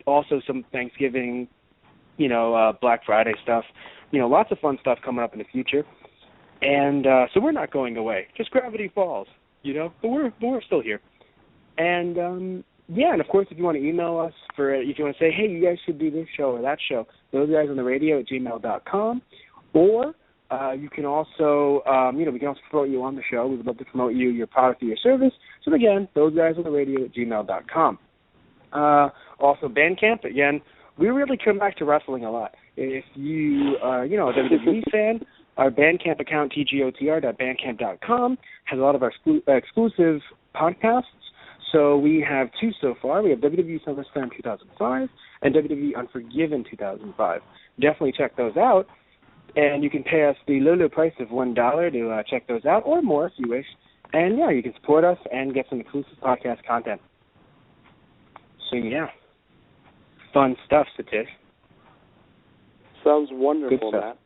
B: also some Thanksgiving, Black Friday stuff. Lots of fun stuff coming up in the future. And so we're not going away. Just Gravity Falls, but we're still here. And and of course, if you want to email us if you want to say, hey, you guys should do this show or that show, those guys on the radio at gmail.com, or you can also, we can also promote you on the show. We would love to promote you, your product, or your service. So again, those guys on the radio at gmail.com. Also, Bandcamp. Again, we really come back to wrestling a lot. If you are, a WWE fan, our Bandcamp account, tgotr.bandcamp.com, has a lot of our exclusive podcasts. So we have 2 so far. We have WWE SummerSlam 2005 and WWE Unforgiven 2005. Definitely check those out. And you can pay us the low price of $1 to check those out, or more if you wish. And, you can support us and get some exclusive podcast content. So, fun stuff, Satish.
C: Sounds wonderful, Matt.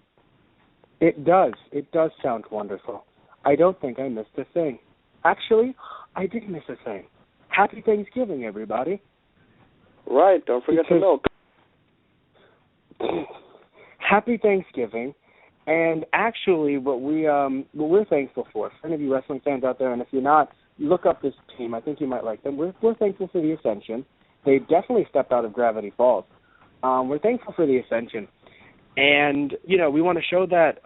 B: It does. It does sound wonderful. I don't think I missed a thing. Actually, I did miss a thing. Happy Thanksgiving, everybody.
C: Right. Don't forget the milk.
B: Happy Thanksgiving. And actually, what we're thankful for any of you wrestling fans out there, and if you're not, look up this team. I think you might like them. We're thankful for the Ascension. They definitely stepped out of Gravity Falls. We're thankful for the Ascension. And, we want to show that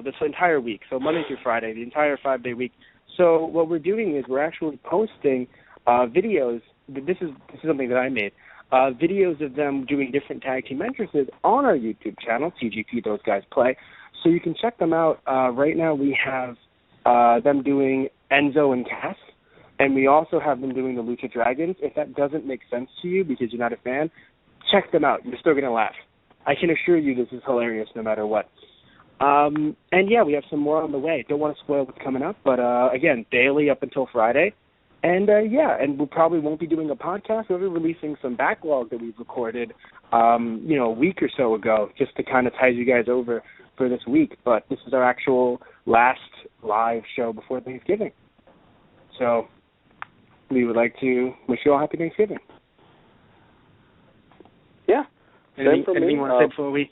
B: this entire week, so Monday through Friday, the entire 5-day week. So what we're doing is we're actually posting videos. This is something that I made. Videos of them doing different tag team entrances on our YouTube channel, TGP Those Guys Play. So you can check them out. Right now we have them doing Enzo and Cass, and we also have them doing the Lucha Dragons. If that doesn't make sense to you because you're not a fan, check them out. You're still going to laugh. I can assure you this is hilarious no matter what. We have some more on the way. Don't want to spoil what's coming up, but again, daily up until Friday. And and we probably won't be doing a podcast. We'll be releasing some backlog that we've recorded, a week or so ago, just to kind of tide you guys over for this week. But this is our actual last live show before Thanksgiving. So we would like to wish you all happy Thanksgiving.
C: Yeah. Same for me.
B: Anything you want to say before we?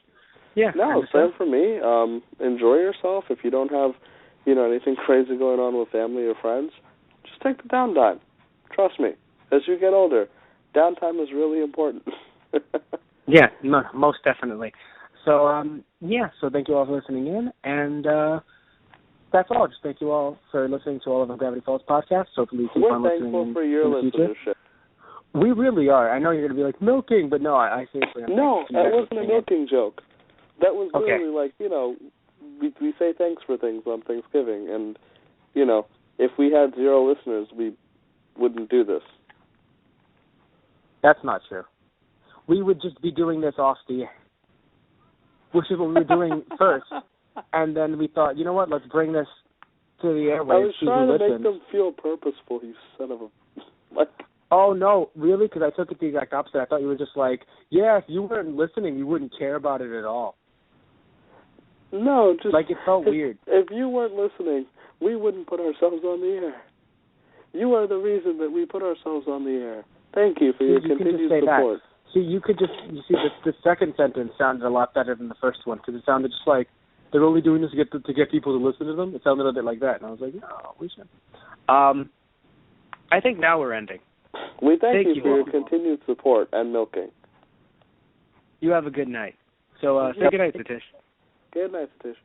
B: Yeah.
C: No, same for me. Enjoy yourself. If you don't have, anything crazy going on with family or friends, just take the downtime. Trust me. As you get older, downtime is really important.
B: Yeah, most definitely. So, so thank you all for listening in, and that's all. Just thank you all for listening to all of the Gravity Falls podcasts. Hopefully you keep on listening.
C: We're thankful for your listenership.
B: We really are. I know you're going to be like, milking, but no, I seriously am.
C: No, that wasn't a milking joke. That was literally like, we say thanks for things on Thanksgiving, and, if we had 0 listeners, we wouldn't do this.
B: That's not true. We would just be doing this off the air, which is what we were doing first, and then we thought, you know what, let's bring this to the airwaves.
C: I was trying to make them feel purposeful, you son of a...
B: Oh, no, really? Because I took it the exact opposite. I thought you were just like, if you weren't listening, you wouldn't care about it at all.
C: No, just...
B: Like, it felt weird.
C: If you weren't listening, we wouldn't put ourselves on the air. You are the reason that we put ourselves on the air. Thank you for your continued support.
B: See, the second sentence sounded a lot better than the first one, because it sounded just like they're only doing this to get people to listen to them. It sounded a bit like that, and I was like, no, we should. I think now we're ending.
C: We thank you for your continued support and milking.
B: You have a good night. So say good night, Satish.
C: Good night, Satish.